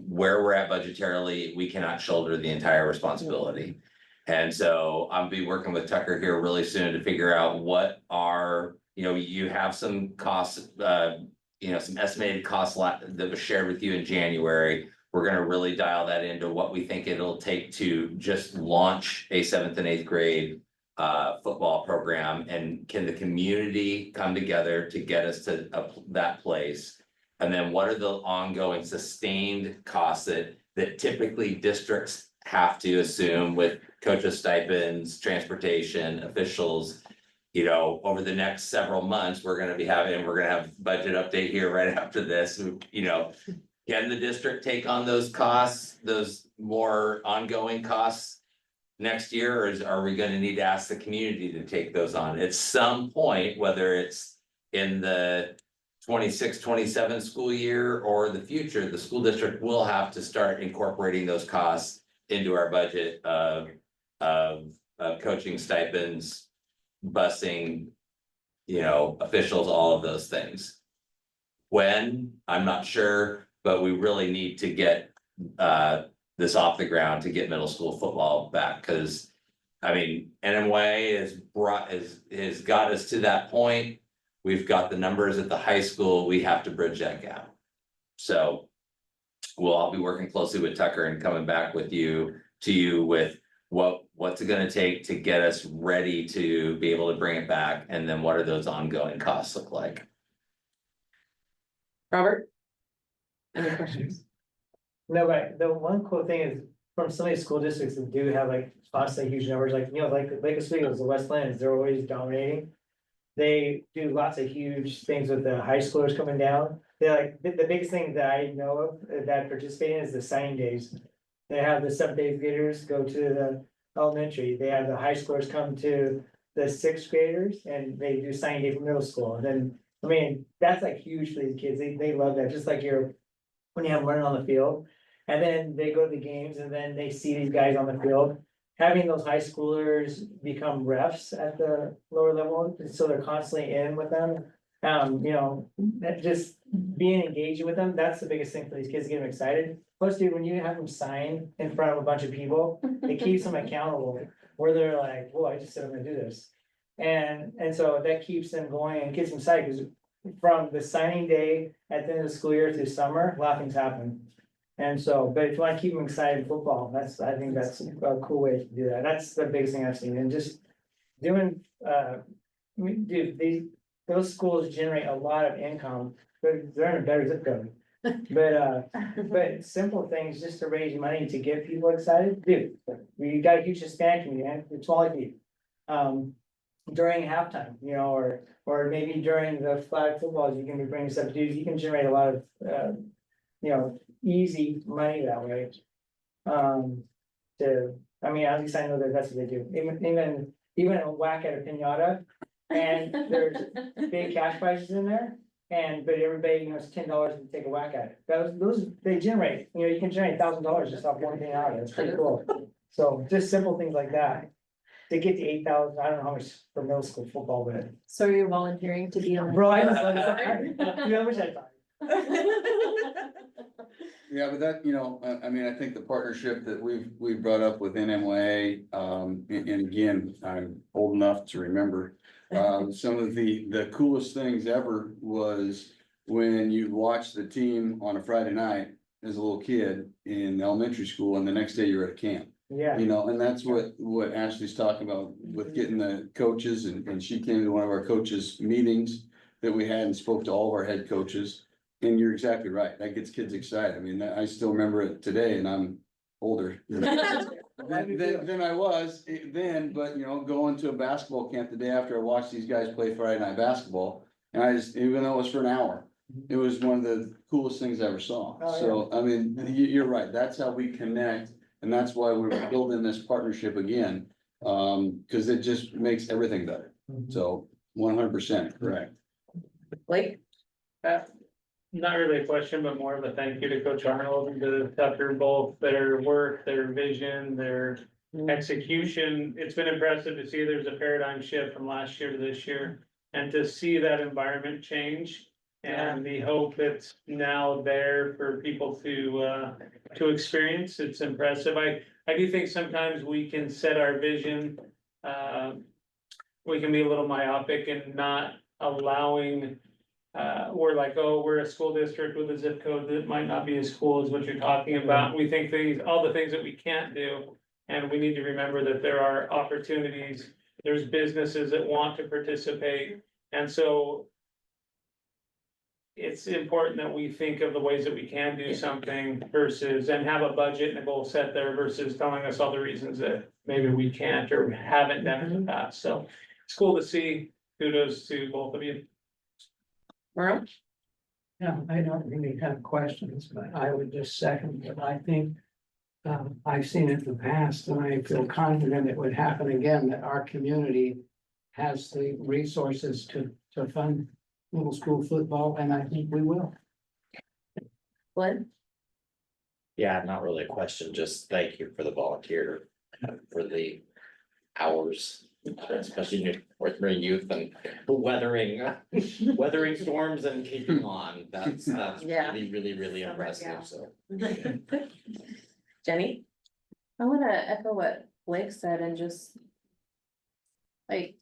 Where we're at budgetarily, we cannot shoulder the entire responsibility. And so I'll be working with Tucker here really soon to figure out what are, you know, you have some costs, you know, some estimated costs that was shared with you in January. We're gonna really dial that into what we think it'll take to just launch a 7th and 8th grade football program, and can the community come together to get us to that place? And then what are the ongoing sustained costs that typically districts have to assume with coaches stipends, transportation, officials? You know, over the next several months, we're gonna have budget update here right after this, you know. Can the district take on those costs, those more ongoing costs next year, or are we gonna need to ask the community to take those on at some point, whether it's in the 26-27 school year or the future? The school district will have to start incorporating those costs into our budget of coaching stipends, busing, you know, officials, all of those things. When, I'm not sure, but we really need to get this off the ground to get middle school football back, because I mean, NMYA has got us to that point. We've got the numbers at the high school, we have to bridge that gap. So I'll be working closely with Tucker and coming back with you with what's it gonna take to get us ready to be able to bring it back, and then what are those ongoing costs look like? Robert? Any questions? No, but the one cool thing is from some of these school districts that do have like constantly huge numbers, like, you know, like Lake Oswego, the Westlands, they're always dominating. They do lots of huge things with the high schoolers coming down. They're like, the biggest thing that I know of that participate in is the signing days. They have the 7th, 8th graders go to the elementary, they have the high schoolers come to the 6th graders, and they do signing day for middle school. And then, I mean, that's like huge for these kids, they love that, just like when you have them running on the field. And then they go to the games, and then they see these guys on the field. Having those high schoolers become refs at the lower level, so they're constantly in with them. You know, that just being engaged with them, that's the biggest thing for these kids to get them excited. Plus, dude, when you have them sign in front of a bunch of people, it keeps them accountable, where they're like, whoa, I just said I'm gonna do this. And so that keeps them going and gets them excited, because from the signing day at the end of the school year through summer, a lot of things happen. And so, but if you wanna keep them excited in football, I think that's a cool way to do that. That's the biggest thing I've seen, and just doing, dude, those schools generate a lot of income, they're in a better zip code. But simple things just to raise money to get people excited, dude, we got a huge Hispanic community, man, it's all like you. During halftime, you know, or maybe during the flag footballs, you can be bringing stuff, dude, you can generate a lot of, you know, easy money that way. I mean, at least I know that that's what they do, even a whack at a piñata, and there's big cash prizes in there. But everybody, you know, it's $10 to take a whack at it. Those they generate, you know, you can generate $1,000 just off one thing out of it. It's pretty cool. So just simple things like that. they get the 8,000, I don't know how much for middle school football, but. So are you volunteering to be on? Bro, I just, you know, which I thought. Yeah, but that, you know, I mean, I think the partnership that we've brought up with NMYA, and again, I'm old enough to remember. Some of the coolest things ever was when you watch the team on a Friday night as a little kid in elementary school, and the next day you're at a camp. Yeah. You know, and that's what Ashley's talking about with getting the coaches, and she came to one of our coaches' meetings that we had and spoke to all of our head coaches. And you're exactly right. That gets kids excited. I mean, I still remember it today, and I'm older than I was then, but you know, going to a basketball camp the day after I watched these guys play Friday night basketball. And I just, even though it was for an hour, it was one of the coolest things I ever saw. Oh, yeah. So, I mean, you're right. That's how we connect. And that's why we're building this partnership again. Cause it just makes everything better. So 100% correct. Blake? Not really a question, but more of a thank you to Coach Arnold and to Tucker, both their work, their vision, their execution. It's been impressive to see there's a paradigm shift from last year to this year, and to see that environment change. And the hope that's now there for people to experience, it's impressive. I do think sometimes we can set our vision. We can be a little myopic and not allowing. We're like, oh, we're a school district with a zip code that might not be as cool as what you're talking about. We think all the things that we can't do. And we need to remember that there are opportunities, there's businesses that want to participate. And so it's important that we think of the ways that we can do something versus, and have a budget and a goal set there versus telling us all the reasons that maybe we can't or haven't done in the past. So it's cool to see. Kudos to both of you. Merle? Yeah, I don't really have questions, but I would just second that. I think I've seen it in the past, and I feel confident it would happen again, that our community has the resources to fund middle school football, and I think we will. Glenn? Yeah, not really a question, just thank you for the volunteer, for the hours. Especially new fourth grade youth and weathering storms and keeping on. That's Yeah. really impressive, so. Jenny? I wanna echo what Blake said and just. Like.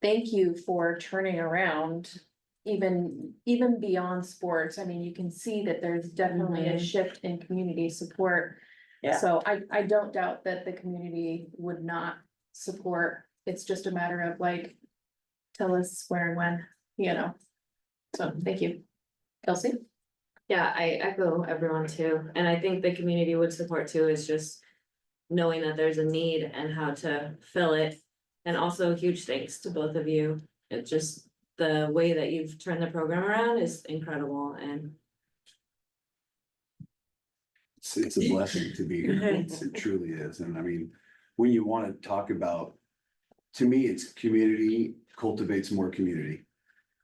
Thank you for turning around, even beyond sports. I mean, you can see that there's definitely a shift in community support. Yeah. So I don't doubt that the community would not support. It's just a matter of like, tell us where and when, you know. So, thank you. Kelsey? Yeah, I echo everyone too, and I think the community would support too, is just knowing that there's a need and how to fill it. And also huge thanks to both of you. It's just the way that you've turned the program around is incredible, and It's a blessing to be here. It truly is. And I mean, when you want to talk about, to me, it's community cultivates more community.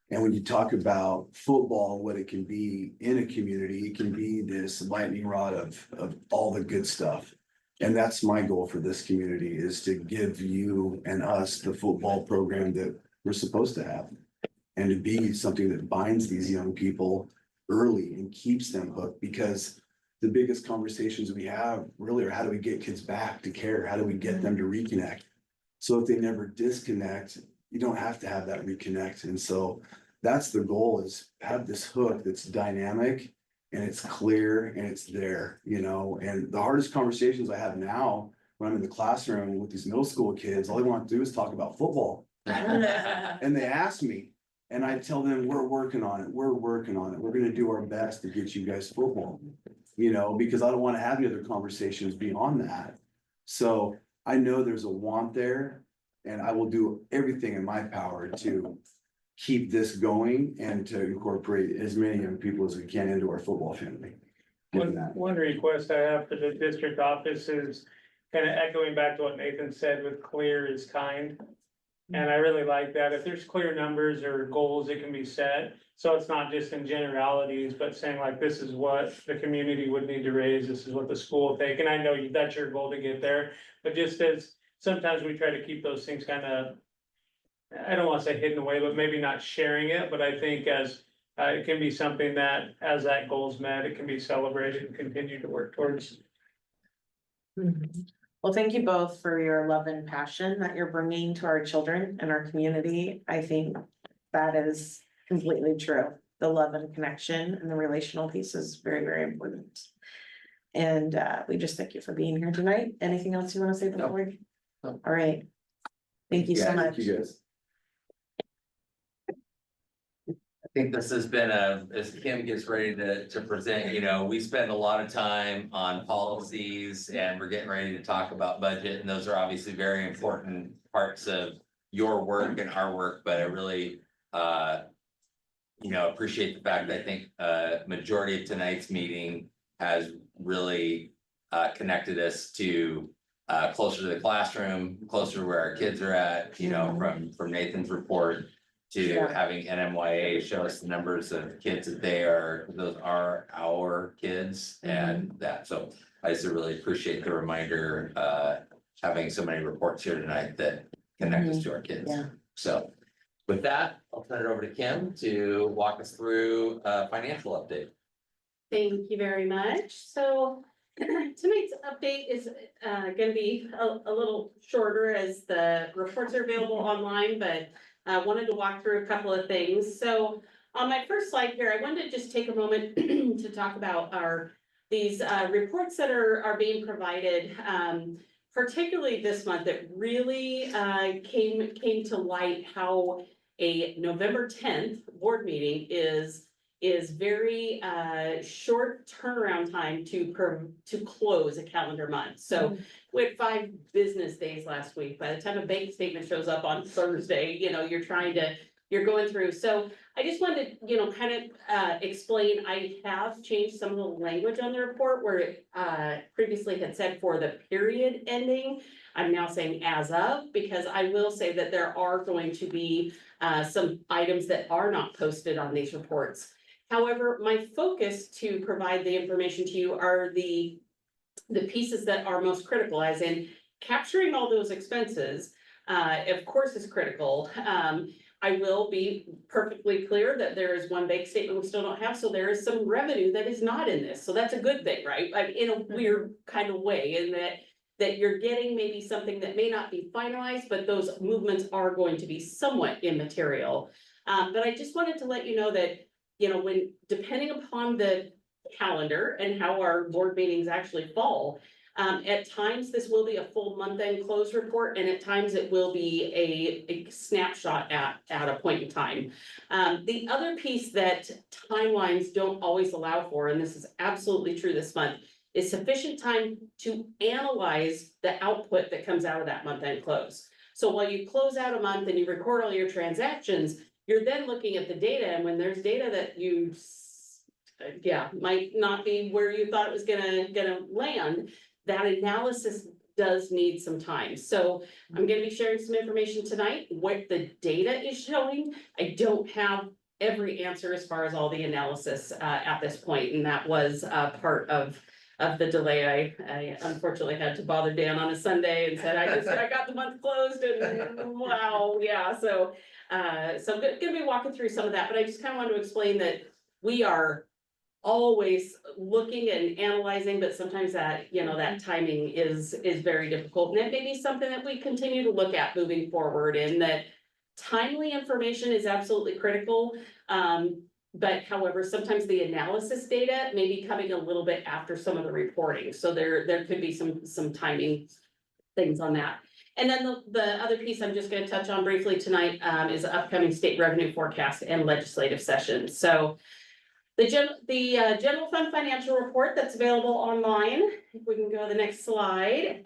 And when you talk about football, what it can be in a community, it can be this lightning rod of all the good stuff. And that's my goal for this community, is to give you and us the football program that we're supposed to have. And to be something that binds these young people early and keeps them hooked, because the biggest conversations we have really are, how do we get kids back to care? How do we get them to reconnect? So if they never disconnect, you don't have to have that reconnect. And so that's the goal, is have this hook that's dynamic and it's clear and it's there, you know. And the hardest conversations I have now when I'm in the classroom with these middle school kids, all they want to do is talk about football. And they ask me, and I tell them, we're working on it. We're working on it. We're gonna do our best to get you guys football, you know, because I don't want to have any other conversations beyond that. So I know there's a want there, and I will do everything in my power to keep this going and to incorporate as many young people as we can into our football family. One request I have for the district office is kind of echoing back to what Nathan said with clear is kind. And I really like that. If there's clear numbers or goals that can be set, so it's not just in generalities, but saying like, this is what the community would need to raise, this is what the school will take. And I know that's your goal to get there, but just as sometimes we try to keep those things kind of, I don't want to say hidden away, but maybe not sharing it, but I think as it can be something that, as that goal's met, it can be celebrated and continue to work towards. Well, thank you both for your love and passion that you're bringing to our children and our community. I think that is completely true. The love and connection and the relational piece is very, very important. And we just thank you for being here tonight. Anything else you want to say before? No. All right. Thank you so much. Thank you guys. I think this has been as Kim gets ready to present, you know, we spend a lot of time on policies and we're getting ready to talk about budget, and those are obviously very important parts of your work and our work, but I really, you know, appreciate the fact that I think majority of tonight's meeting has really connected us to closer to the classroom, closer to where our kids are at, you know, from Nathan's report to Yeah. having NMYA show us the numbers of kids that those are our kids and that, so I just really appreciate the reminder, having so many reports here tonight that connect us to our kids. Yeah. So with that, I'll turn it over to Kim to walk us through a financial update. Thank you very much. So tonight's update is gonna be a little shorter as the reports are available online, but I wanted to walk through a couple of things. So on my first slide here, I wanted to just take a moment to talk about these reports that are being provided, particularly this month, that really came to light how a November 10th board meeting is very short turnaround time to close a calendar month. So we had 5 business days last week. By the time a bank statement shows up on Thursday, you know, you're going through. So I just wanted to, you know, kind of explain, I have changed some of the language on the report where it previously had said for the period ending. I'm now saying as of, because I will say that there are going to be some items that are not posted on these reports. However, my focus to provide the information to you are the pieces that are most critical, as in capturing all those expenses, of course, is critical. I will be perfectly clear that there is one bank statement we still don't have, so there is some revenue that is not in this, so that's a good thing, right? In a weird kind of way, in that you're getting maybe something that may not be finalized, but those movements are going to be somewhat immaterial. But I just wanted to let you know that, you know, when, depending upon the calendar and how our board meetings actually fall, at times this will be a full month-end close report, and at times it will be a snapshot at a point in time. The other piece that timelines don't always allow for, and this is absolutely true this month, is sufficient time to analyze the output that comes out of that month-end close. So while you close out a month and you record all your transactions, you're then looking at the data, and when there's data that you might not be where you thought it was gonna land, that analysis does need some time. So I'm gonna be sharing some information tonight, what the data is showing. I don't have every answer as far as all the analysis at this point, and that was part of the delay. I unfortunately had to bother Dan on a Sunday and said, I got the month closed, and wow, yeah, so I'm gonna be walking through some of that, but I just kind of wanted to explain that we are always looking and analyzing, but sometimes that, you know, that timing is very difficult. And it may be something that we continue to look at moving forward, in that timely information is absolutely critical. But however, sometimes the analysis data may be coming a little bit after some of the reporting. So there could be some timing things on that. And then the other piece I'm just gonna touch on briefly tonight is the upcoming state revenue forecast and legislative session. So the general fund financial report that's available online, if we can go to the next slide,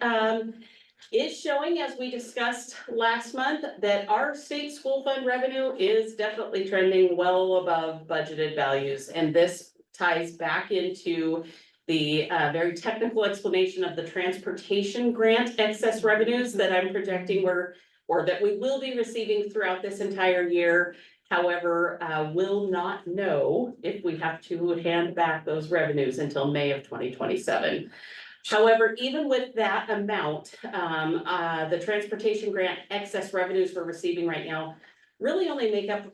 is showing, as we discussed last month, that our state school fund revenue is definitely trending well above budgeted values. And this ties back into the very technical explanation of the transportation grant excess revenues that I'm projecting or that we will be receiving throughout this entire year. However, will not know if we have to hand back those revenues until May of 2027. However, even with that amount, the transportation grant excess revenues we're receiving right now really only make up,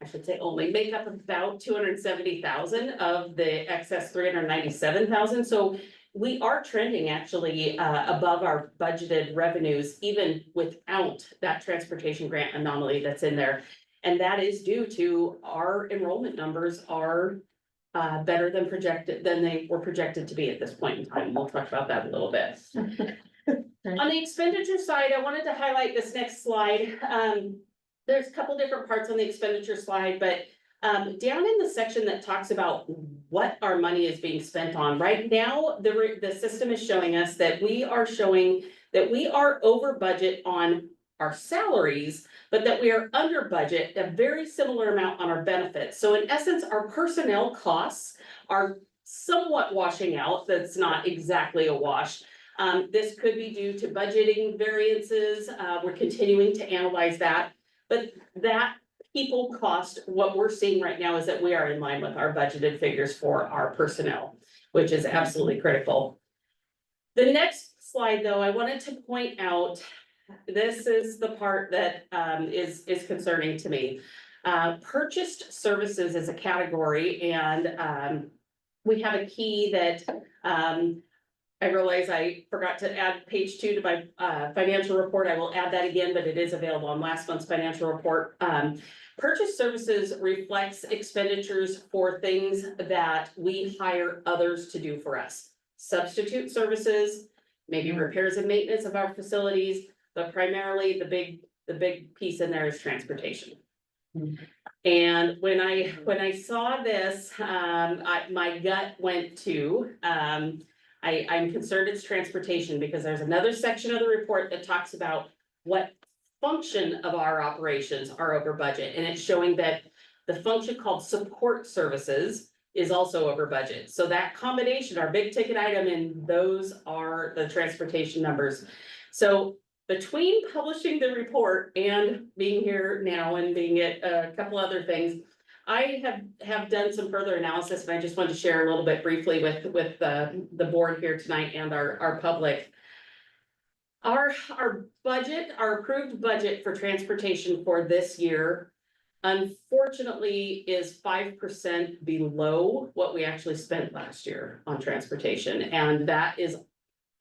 I should say only make up about 270,000 of the excess 397,000. So we are trending actually above our budgeted revenues, even without that transportation grant anomaly that's in there. And that is due to our enrollment numbers are better than they were projected to be at this point in time. We'll talk about that a little bit. On the expenditure side, I wanted to highlight this next slide. There's a couple different parts on the expenditure slide, but down in the section that talks about what our money is being spent on, right now, the system is showing us that we are over budget on our salaries, but that we are under budget, a very similar amount on our benefits. So in essence, our personnel costs are somewhat washing out. That's not exactly a wash. This could be due to budgeting variances. We're continuing to analyze that, but that people cost, what we're seeing right now is that we are in line with our budgeted figures for our personnel, which is absolutely critical. The next slide, though, I wanted to point out, this is the part that is concerning to me. Purchased services is a category, and we have a key that I realize I forgot to add page 2 to my financial report. I will add that again, but it is available on last month's financial report. Purchase services reflects expenditures for things that we hire others to do for us. Substitute services, maybe repairs and maintenance of our facilities, but primarily the big piece in there is transportation. And when I saw this, my gut went to, I'm concerned it's transportation, because there's another section of the report that talks about what function of our operations are over budget, and it's showing that the function called support services is also over budget. So that combination, our big ticket item, and those are the transportation numbers. So between publishing the report and being here now and being at a couple other things, I have done some further analysis, and I just want to share a little bit briefly with the board here tonight and our public. Our budget, our approved budget for transportation for this year, unfortunately, is 5% below what we actually spent last year on transportation. And that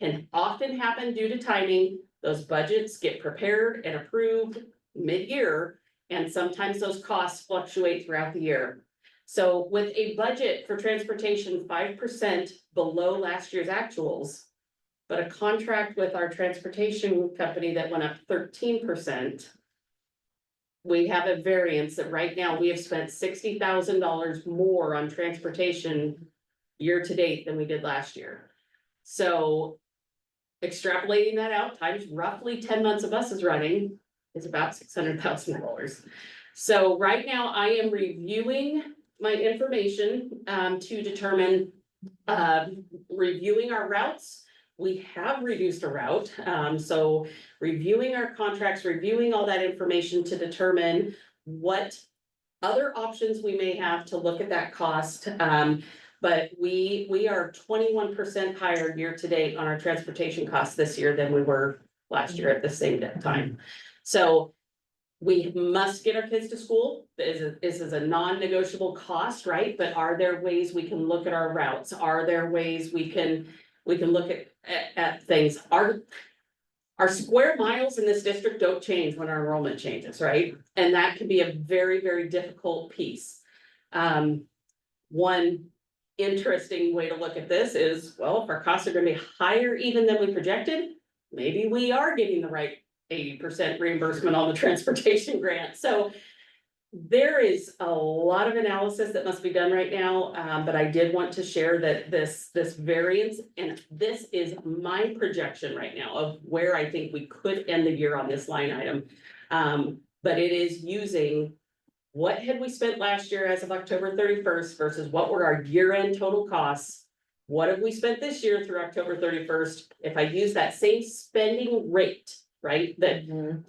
can often happen due to timing. Those budgets get prepared and approved mid-year, and sometimes those costs fluctuate throughout the year. So with a budget for transportation 5% below last year's actuals, but a contract with our transportation company that went up 13%, we have a variance that right now we have spent $60,000 more on transportation year to date than we did last year. So extrapolating that out times roughly 10 months of buses running is about $600,000. So right now I am reviewing my information to determine, reviewing our routes. We have reduced a route, so reviewing our contracts, reviewing all that information to determine what other options we may have to look at that cost. But we are 21% higher year to date on our transportation costs this year than we were last year at the same time. So we must get our kids to school. This is a non-negotiable cost, right? But are there ways we can look at our routes? Are there ways we can look at things? Our square miles in this district don't change when our enrollment changes, right? And that can be a very, very difficult piece. One interesting way to look at this is, well, if our costs are gonna be higher even than we projected, maybe we are getting the right 80% reimbursement on the transportation grant. So there is a lot of analysis that must be done right now, but I did want to share that this variance, and this is my projection right now of where I think we could end the year on this line item. But it is using what had we spent last year as of October 31st versus what were our year-end total costs? What have we spent this year through October 31st? If I use that same spending rate, right, that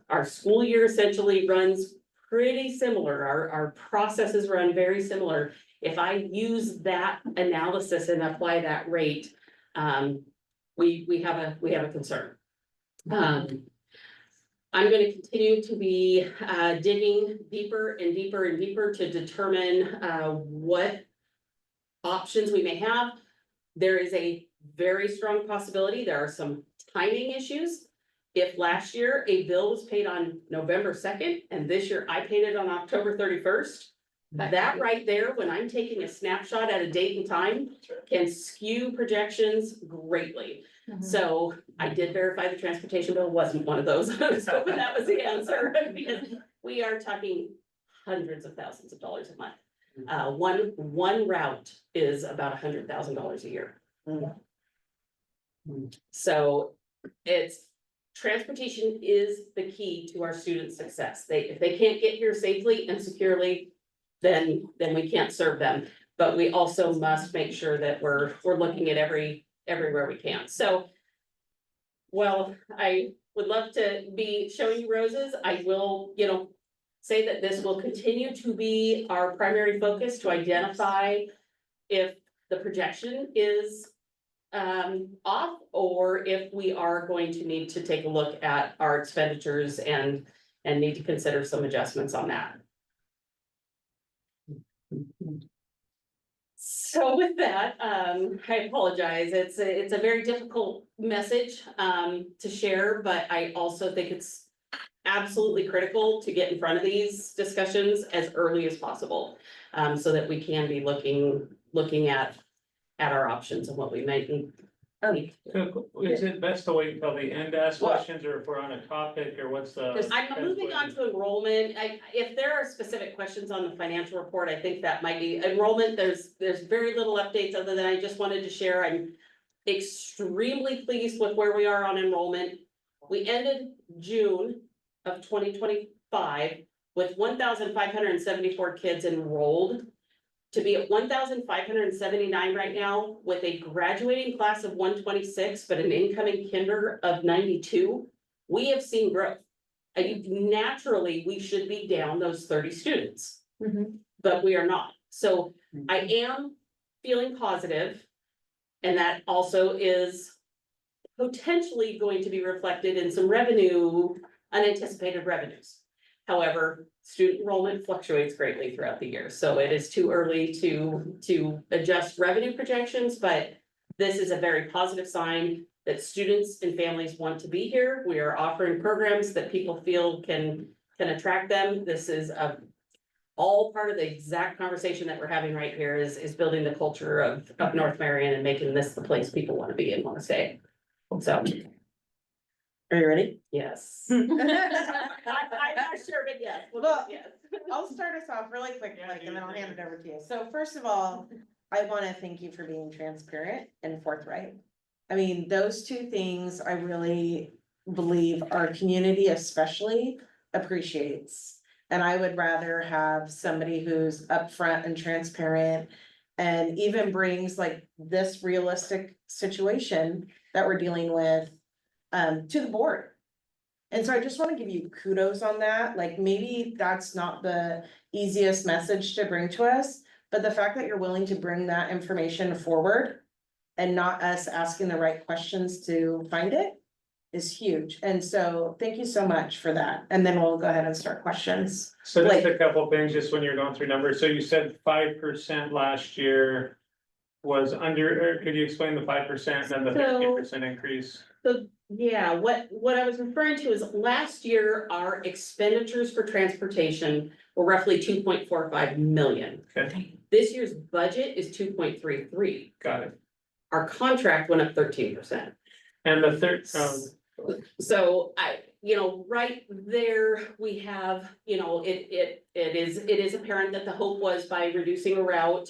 our school year essentially runs pretty similar, our processes run very similar. If I use that analysis and apply that rate, we have a concern. I'm gonna continue to be digging deeper and deeper and deeper to determine what options we may have. There is a very strong possibility, there are some timing issues. If last year a bill was paid on November 2nd, and this year I paid it on October 31st. That right there, when I'm taking a snapshot at a date and time, can skew projections greatly. So I did verify the transportation bill wasn't one of those, I was hoping that was the answer, because we are talking hundreds of thousands of dollars a month. One route is about $100,000 a year. So transportation is the key to our students' success. If they can't get here safely and securely, then we can't serve them. But we also must make sure that we're looking at everywhere we can. So while I would love to be showing you roses, I will, say that this will continue to be our primary focus to identify if the projection is off, or if we are going to need to take a look at our expenditures and need to consider some adjustments on that. So with that, I apologize. It's a very difficult message to share, but I also think it's absolutely critical to get in front of these discussions as early as possible. So that we can be looking at our options and what we might need. So is it best to wait until the end to ask questions, or if we're on a topic, or what's the? I'm moving on to enrollment. If there are specific questions on the financial report, I think that might be enrollment. There's very little updates other than I just wanted to share. I'm extremely pleased with where we are on enrollment. We ended June of 2025 with 1,574 kids enrolled. To be at 1,579 right now with a graduating class of 126, but an incoming kinder of 92, we have seen growth. Naturally, we should be down those 30 students, but we are not. So I am feeling positive, and that also is potentially going to be reflected in some unanticipated revenues. However, student enrollment fluctuates greatly throughout the year, so it is too early to adjust revenue projections, but this is a very positive sign that students and families want to be here. We are offering programs that people feel can attract them. This is all part of the exact conversation that we're having right here is building the culture of North Marion and making this the place people want to be and want to stay. So. Are you ready? Yes. I'm not sure, but yes. Well, yes. I'll start us off really quick, Mike, and then I'll hand it over to you. So first of all, I want to thank you for being transparent and forthright. I mean, those two things I really believe our community especially appreciates. And I would rather have somebody who's upfront and transparent and even brings like this realistic situation that we're dealing with to the board. And so I just want to give you kudos on that. Like, maybe that's not the easiest message to bring to us, but the fact that you're willing to bring that information forward and not us asking the right questions to find it is huge. And so thank you so much for that. And then we'll go ahead and start questions. So just a couple of things, just when you're going through numbers. So you said 5% last year was under, or could you explain the 5% and then the 15% increase? So, yeah, what I was referring to is last year, our expenditures for transportation were roughly 2.45 million. Okay, This year's budget is 2.33. got it. Our contract went up 13%. And the third, So right there, we have, it is apparent that the hope was by reducing a route.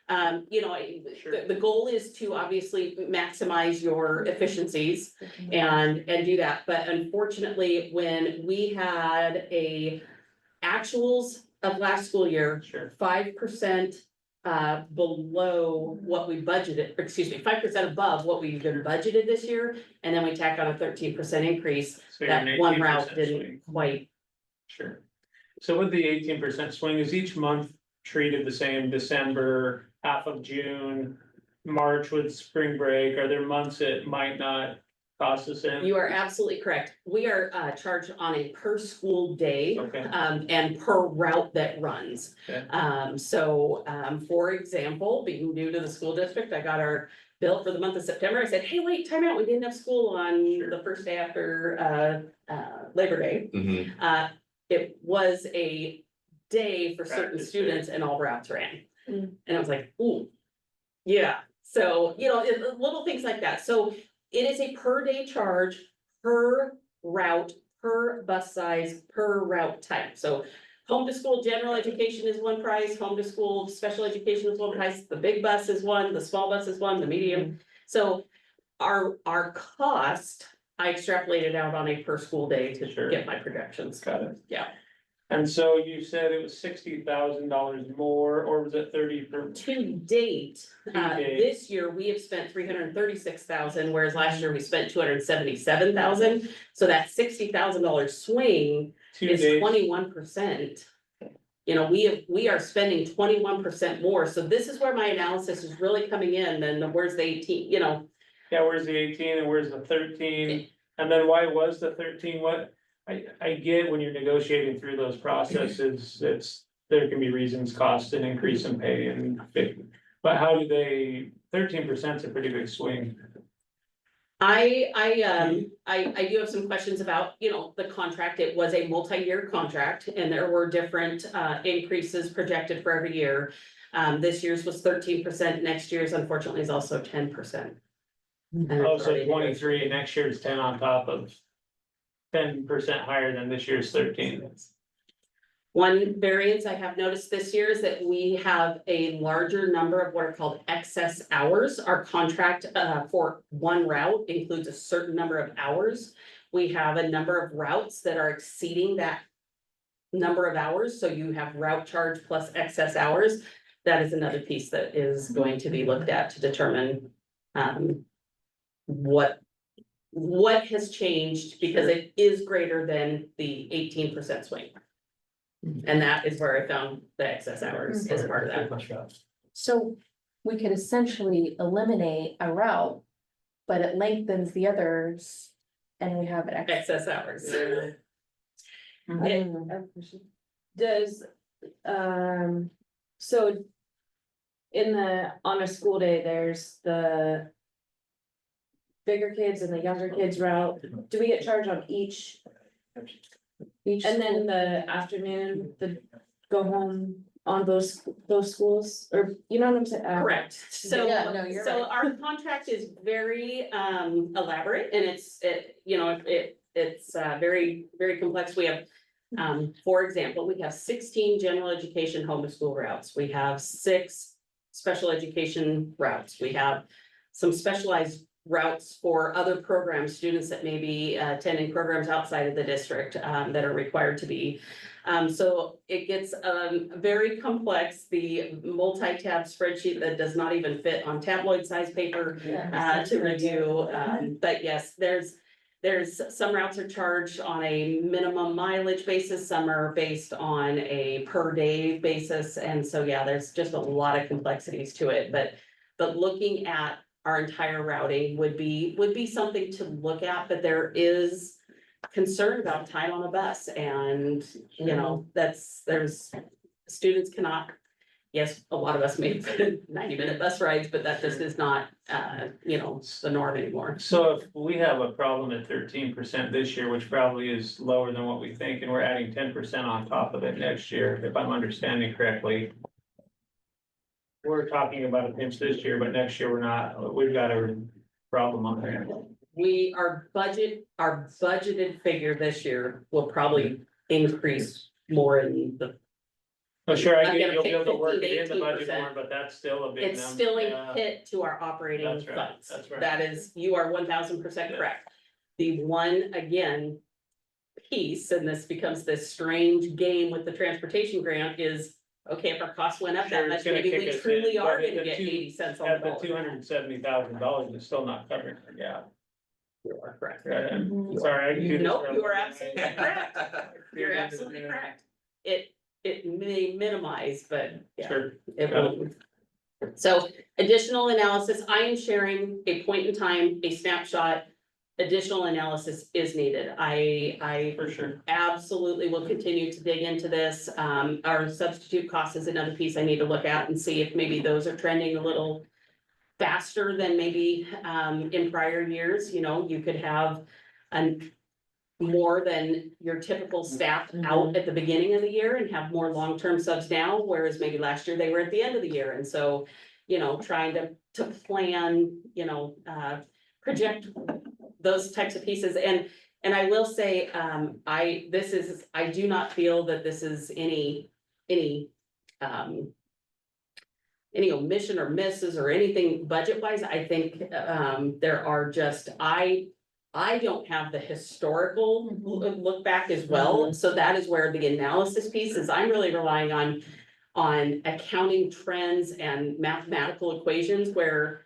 The goal is to obviously maximize your efficiencies and do that. But unfortunately, when we had actuals of last school year, 5% below what we budgeted, 5% above what we've been budgeted this year, and then we tack on a 13% increase. so That you're an one 18% route didn't swing. quite. Sure. So with the 18% swing, is each month treated the same, December, half of June? March with spring break, are there months it might not cost us any? You are absolutely correct. We are charged on a per school day. Okay. And per route that runs. Okay. For example, being new to the school district, I got our bill for the month of September. I said, hey, wait, time out. We didn't have school on the first day after Labor Day. Mhm. It was a day for certain Practice day. students and all routes ran. Mm. And I was like, ooh, yeah. So, little things like that. So it is a per day charge, per route, per bus size, per route type. So home to school general education is one price, home to school special education is one price, the big bus is one, the small bus is one, the medium. So our cost, I extrapolated out on a per school day to Sure. get my projections. Got it. Yeah. And so you said it was $60,000 more, or was it 30 per? To date, To date. this year, we have spent 336,000, whereas last year we spent 277,000. So that $60,000 swing Two is days? 21%. We are spending 21% more, so this is where my analysis is really coming in, and where's the 18, Yeah, where's the 18 and where's the 13? And then why was the 13? What? I get when you're negotiating through those processes, there can be reasons, cost and increase in pay and. But how do they, 13% is a pretty big swing. I do have some questions about, the contract. It was a multi-year contract and there were different increases projected for every year. This year's was 13%, next year's unfortunately is also 10%. Oh, so 23 and next year's 10 on top of 10% higher than this year's 13. One variance I have noticed this year is that we have a larger number of what are called excess hours. Our contract for one route includes a certain number of hours. We have a number of routes that are exceeding that number of hours, so you have route charge plus excess hours. That is another piece that is going to be looked at to determine what has changed, because it is greater than the 18% swing. And that is where I found the excess hours as part of that. So we could essentially eliminate a route, but it lengthens the others and we have an Excess hours. Does, so on a school day, there's the bigger kids and the younger kids route. Do we get charged on each? And then the afternoon, the go home on those schools, or you know what I'm saying? Correct. So, Yeah, no, you're right. our contract is very elaborate and it's very, very complex. We have, for example, we have 16 general education home to school routes. We have 6 special education routes. We have some specialized routes for other programs, students that may be attending programs outside of the district that are required to be. So it gets very complex, the multi-tab spreadsheet that does not even fit on tabloid size paper to review. But yes, there's some routes are charged on a minimum mileage basis, some are based on a per day basis. And so, yeah, there's just a lot of complexities to it, but looking at our entire routing would be something to look at, but there is concern about time on a bus and, there's students cannot. Yes, a lot of us make 90-minute bus rides, but that just is not, the norm anymore. So if we have a problem at 13% this year, which probably is lower than what we think, and we're adding 10% on top of it next year, if I'm understanding correctly. We're talking about a pinch this year, but next year we're not, we've got a problem on there. Our budgeted figure this year will probably increase more in the. Oh, sure, I I'm get gonna you'll be able to pick work it in the 15, budget 18%. more, but that's still a big number. It's still a Yeah. hit to our operating That's right, funds. that's right. That is, you are 1000% correct. The one, again, piece, and this becomes this strange game with the transportation grant is, okay, if our costs went up Sure, that it's much, gonna maybe kick we us in, truly are but gonna the get two- 80 cents on At the the dollar. $270,000 is still not covering it, yeah. You are correct. Sorry, I can do this. Nope, for a you are living. absolutely correct. You're absolutely correct. It may minimize, but yeah. Sure. It Got will. So additional analysis, I am sharing a point in time, a snapshot. Additional analysis is needed. I For sure. absolutely will continue to dig into this. Our substitute cost is another piece I need to look at and see if maybe those are trending a little faster than maybe in prior years. You know, you could have more than your typical staff out at the beginning of the year and have more long-term subs now, whereas maybe last year they were at the end of the year. And so, you know, trying to plan, you know, project those types of pieces. And I will say, I do not feel that this is any omission or misses or anything budget wise. I think there are just, I don't have the historical look back as well. So that is where the analysis piece is. I'm really relying on accounting trends and mathematical equations where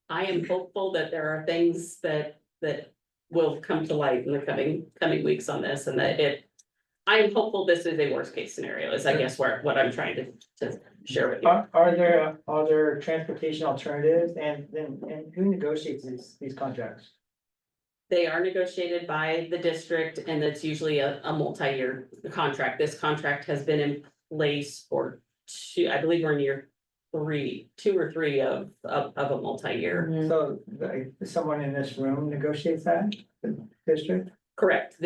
I am hopeful that there are things that will come to light in the coming weeks on this, and that I am hopeful this is a worst case scenario, is I guess what I'm trying to share with you. Are there transportation alternatives and who negotiates these contracts? They are negotiated by the district, and it's usually a multi-year contract. This contract has been in place for I believe we're in year 2 or 3 of a multi-year. So someone in this room negotiates that, the district? Correct,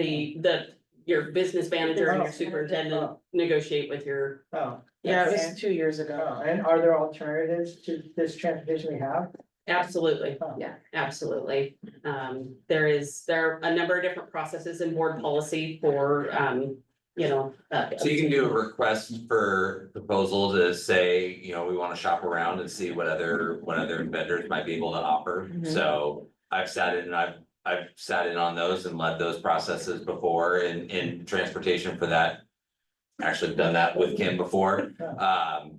your business manager and your superintendent negotiate with your. Oh. Yeah, it And- was 2 years ago. And are there alternatives to this transportation we have? Absolutely, Oh. yeah, absolutely. There are a number of different processes in board policy for, you know. So you can do a request for proposal to say, you know, we wanna shop around and see what other vendors might be able to offer. So I've sat in and I've sat in on those and led those processes before in transportation for that. Actually done that with Kim before,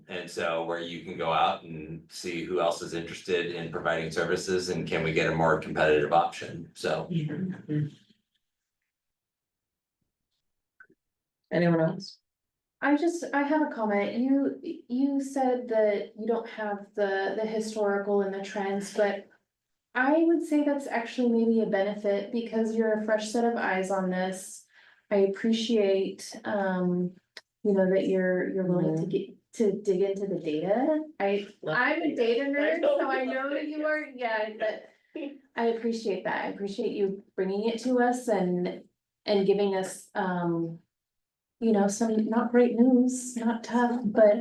and so where you can go out and see who else is interested in providing services and can we get a more competitive option, so. Anyone else? I have a comment. You said that you don't have the historical and the trends, but I would say that's actually maybe a benefit because you're a fresh set of eyes on this. I appreciate, you know, that you're willing to dig into the data. I'm a data nerd, so I know that you are, but I appreciate that. I appreciate you bringing it to us and giving us, you know, some not great news, not tough, but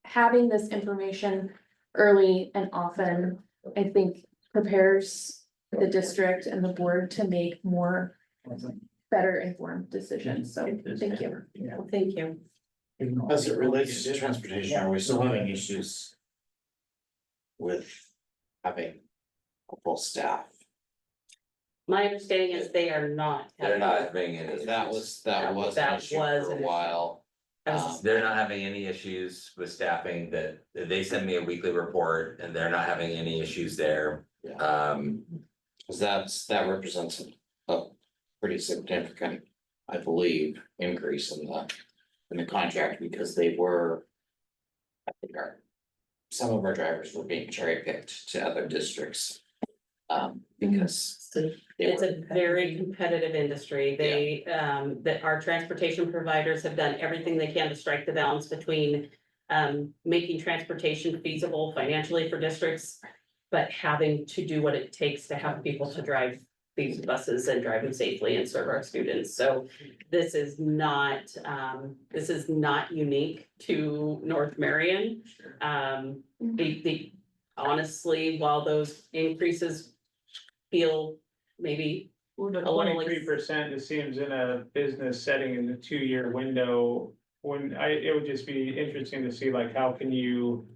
having this information early and often, I think prepares the district and the board to make better informed decisions. So thank you. Thank you. As it relates to transportation, are we still having issues with having a full staff? My understanding is they are not. They're not having any. That was an issue for a an issue. while. They're not having any issues with staffing that they send me a weekly report and they're not having any issues there. Cause that represents a pretty significant, I believe, increase in the contract because they were. I think some of our drivers were being cherry picked to other districts. Because It's a very competitive industry. That our transportation providers have done everything they can to strike the balance between making transportation feasible financially for districts, but having to do what it takes to have people to drive these buses and drive them safely and serve our students. So this is not unique to North Marion. Honestly, while those increases feel maybe Well, the a little 23%, it seems in a business setting in the 2-year window, it would just be interesting to see like, how can you.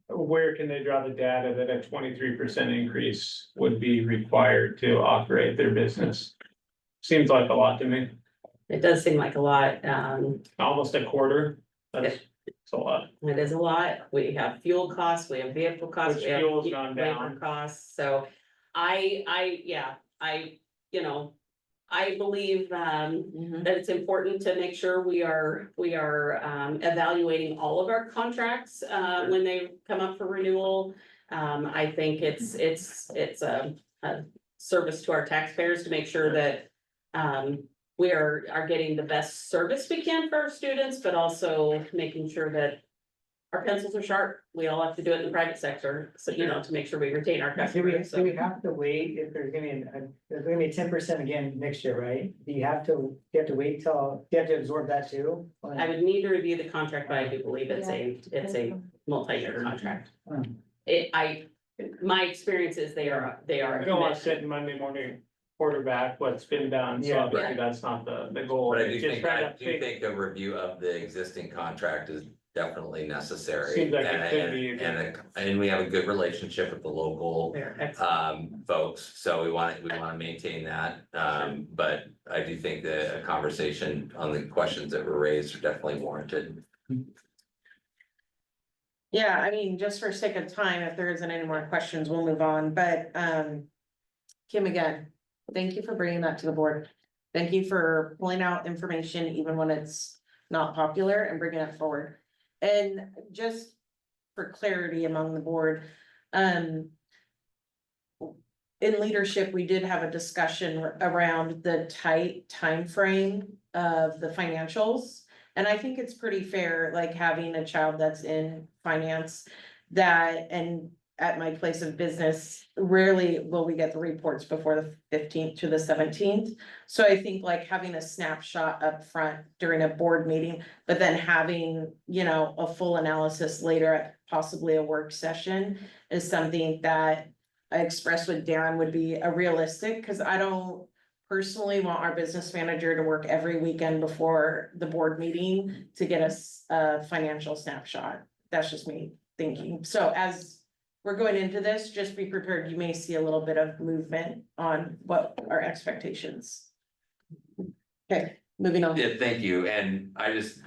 Where can they draw the data that a 23% increase would be required to operate their business? Seems like a lot to me, It does seem like a lot. almost a quarter, that's a lot. It is a lot. We have fuel costs, we have vehicle costs, Which we have fuel's gone labor down. costs, so you know, I believe, that it's important to make sure we are evaluating all of our contracts, when they come up for renewal. I think it's a service to our taxpayers to make sure that, we are getting the best service we can for our students, but also making sure that our pencils are sharp. We all have to do it in the private sector, so, to make sure we retain our Do we, customers, do we so. have to wait if there's gonna be 10% again next year, right? Do you have to wait till, do you have to absorb that too? I would need to review the contract, but I do believe it's a multi-year contract. Hmm. My experience is they are. I don't want to sit in Monday morning quarterback what's been done, so Yeah. obviously that's not the goal. But I It's do just think, trying I to do figure- think a review of the existing contract is definitely necessary. Seems like it And- could be. And we have a good relationship with the local They're excellent. folks, so we want to maintain that. But I do think that a conversation on the questions that were raised are definitely warranted. Yeah, I mean, just for sake of time, if there isn't any more questions, we'll move on, but, Kim, again, thank you for bringing that to the board. Thank you for pulling out information even when it's not popular and bringing it forward. And just for clarity among the board, in leadership, we did have a discussion around the tight time frame of the financials. And I think it's pretty fair, like having a child that's in finance and at my place of business, rarely will we get the reports before the 15th to the 17th. So I think like having a snapshot up front during a board meeting, but then having, a full analysis later at possibly a work session is something that I expressed with Darren would be a realistic, because I don't personally want our business manager to work every weekend before the board meeting to get us a financial snapshot. That's just me thinking. So as we're going into this, just be prepared. You may see a little bit of movement on what our expectations. Okay, moving on. Yeah, thank you, and I just,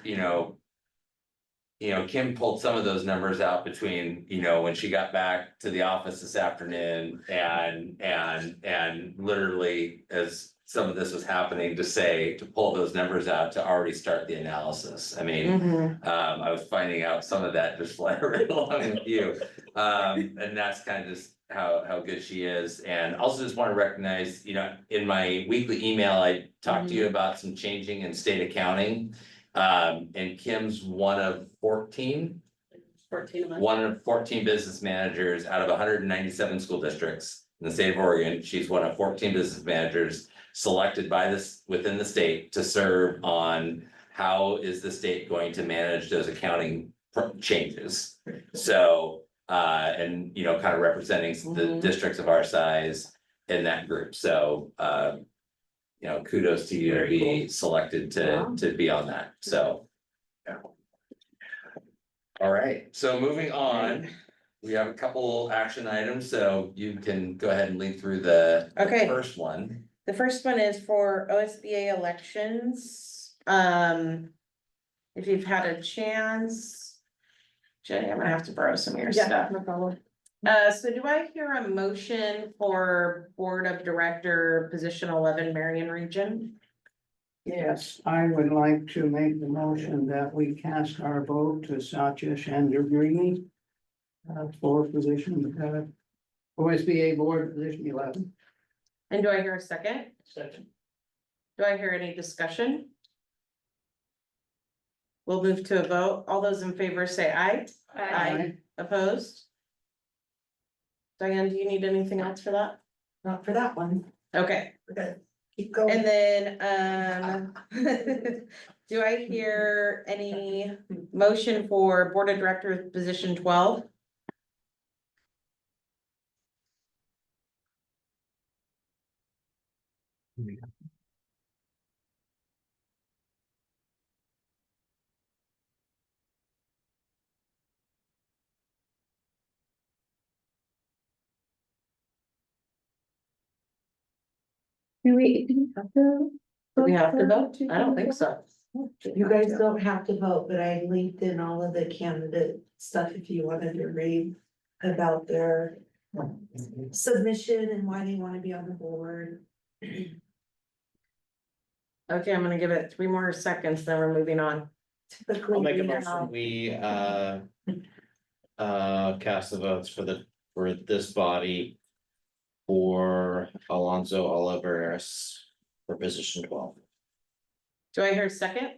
Kim pulled some of those numbers out between, when she got back to the office this afternoon and literally as some of this was happening to pull those numbers out to already start the analysis. I mean, Mhm. I was finding out some of that just right along with you. And that's kind of just how good she is. And also just want to recognize, in my weekly email, I talked to you about some changing in state accounting. And Kim's one of 14 business managers out of 197 school districts in the state of Oregon. She's one of 14 business managers selected within the state to serve on how is the state going to manage those accounting changes. So, and kind of representing the districts of our size in that group. So, kudos to you to be selected to be on that, so. Yeah. All right, so moving on, we have a couple action items, so you can go ahead and lead through the Okay. first one. The first one is for OSBA elections. If you've had a chance. Jenny, I'm gonna have to borrow some of your stuff. No problem. So do I hear a motion for Board of Director, position 11, Marion Region? Yes, I would like to make the motion that we cast our vote to Satya Chandragiri for position, OSBA Board, position 11. And do I hear a second? Second. Do I hear any discussion? We'll move to a vote. All those in favor say aye. Aye. Opposed? Diane, do you need anything else for that? Not for that one. Okay, We're gonna keep going. and then, do I hear any motion for Board of Directors, position 12? Do we have to? Do we have to vote? I don't think so. You guys don't have to vote, but I linked in all of the candidate stuff if you wanted to read about their submission and why they want to be on the board. Okay, I'm gonna give it 3 more seconds, then we're moving on. I'll make a Typically, we motion, have- we, cast the votes for this body. For Alonso Oliveras for position 12. Do I hear a second?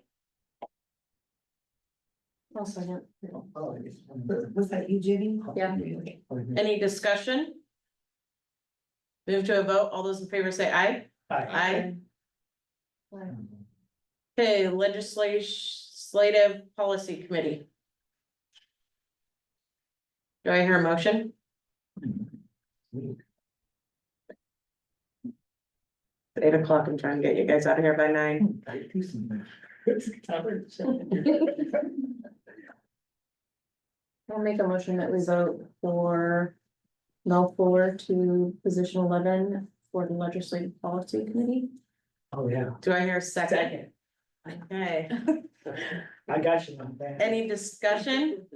I'll second. Was that you, Jenny? Yeah. Any discussion? Move to a vote. All those in favor say aye. Aye. Okay, legislative policy committee. Do I hear a motion? 8 o'clock, I'm trying to get you guys out of here by 9. I'll make a motion that we vote for Mel Fuller to position 11 for the legislative policy committee. Oh, yeah. Do I hear a second? Okay, I got you, man. any discussion?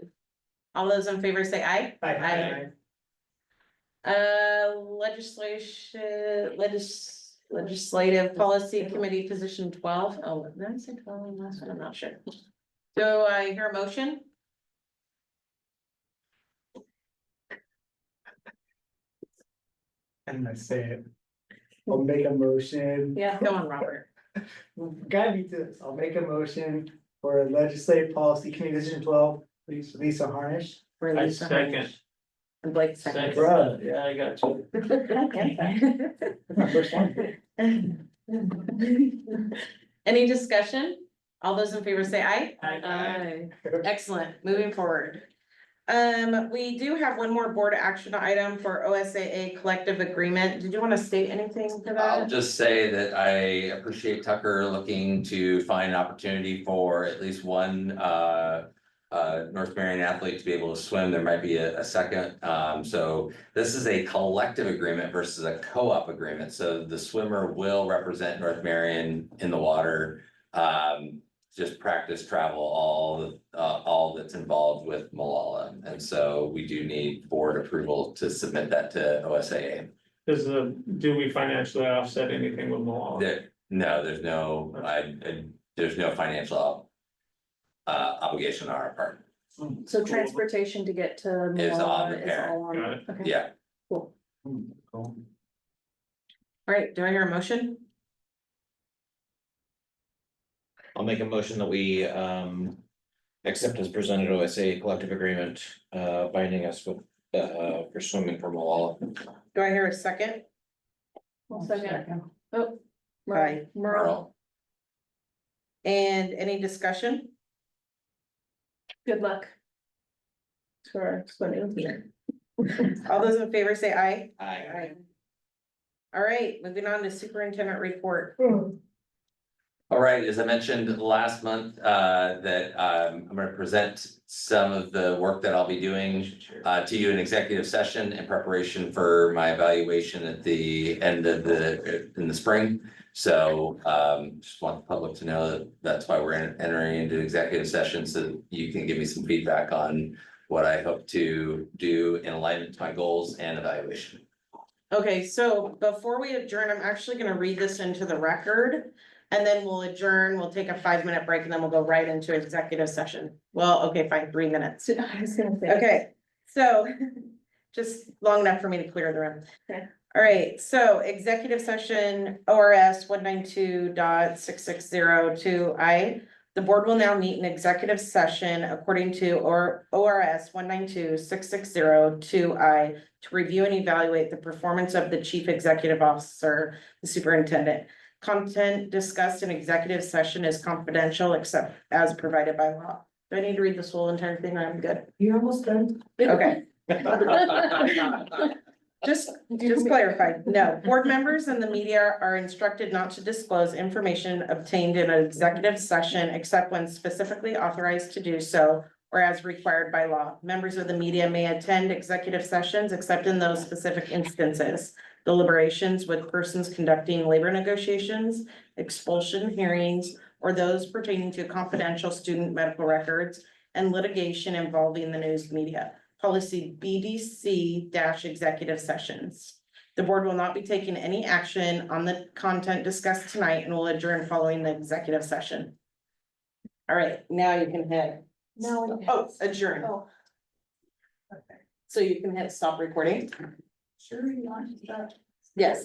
All those in favor say aye. Aye. Legislative policy committee position 12. Oh, did I say 12 last one? I'm not sure. Do I hear a motion? I'm gonna say it. I'll make a motion. Yeah. Go on, Robert. Gotta be this. I'll make a motion for legislative policy committee decision 12, please, Lisa Harnish. For I Lisa second. Harnish. And Blake second. Bruh. Yeah, I got you. That's my first one. Any discussion? All those in favor say aye. Aye. Excellent, moving forward. We do have one more board action item for OSAA collective agreement. Did you want to state anything for I'll that? just say that I appreciate Tucker looking to find an opportunity for at least one North Marion athlete to be able to swim. There might be a second. So this is a collective agreement versus a co-op agreement. So the swimmer will represent North Marion in the water. Just practice, travel, all that's involved with Malala. And so we do need board approval to submit that to OSAA. Do we financially offset anything with Malala? There's no financial obligation on our part. So transportation to get to Is on Malala the is parent. all on. Got it. Okay. Yeah, Cool. All right, do I hear a motion? I'll make a motion that we accept as presented OSA collective agreement binding us with for swimming for Malala. Do I hear a second? I'll second. Oh. Bye. Merle. Merle. And any discussion? Good luck. For swimming here. All those in favor say aye. Aye. All right, moving on to superintendent report. All right, as I mentioned last month, that I'm gonna present some of the work that I'll be doing to you in executive session in preparation for my evaluation at the end of in the spring. So just want the public to know that that's why we're entering into executive session, so that you can give me some feedback on what I hope to do in alignment to my goals and evaluation. Okay, so before we adjourn, I'm actually gonna read this into the record. And then we'll adjourn, we'll take a 5-minute break and then we'll go right into executive session. Well, okay, fine, 3 minutes. I was gonna say. Okay, so just long enough for me to clear the room. Okay. All right, so executive session ORS 192.6602I. The board will now meet in executive session according to ORS 192.6602I to review and evaluate the performance of the chief executive officer, the superintendent. Content discussed in executive session is confidential except as provided by law. Do I need to read this whole entire thing? I'm good. You're almost done. Okay. Just clarify, no, board members and the media are instructed not to disclose information obtained in an executive session except when specifically authorized to do so or as required by law. Members of the media may attend executive sessions except in those specific instances. Deliberations with persons conducting labor negotiations, expulsion hearings, or those pertaining to confidential student medical records and litigation involving the news media. Policy BDC-executive sessions. The board will not be taking any action on the content discussed tonight and will adjourn following the executive session. All right, now you can hit. No. Oh, adjourn. Oh. So you can hit stop recording. Sure, you want to. Yes.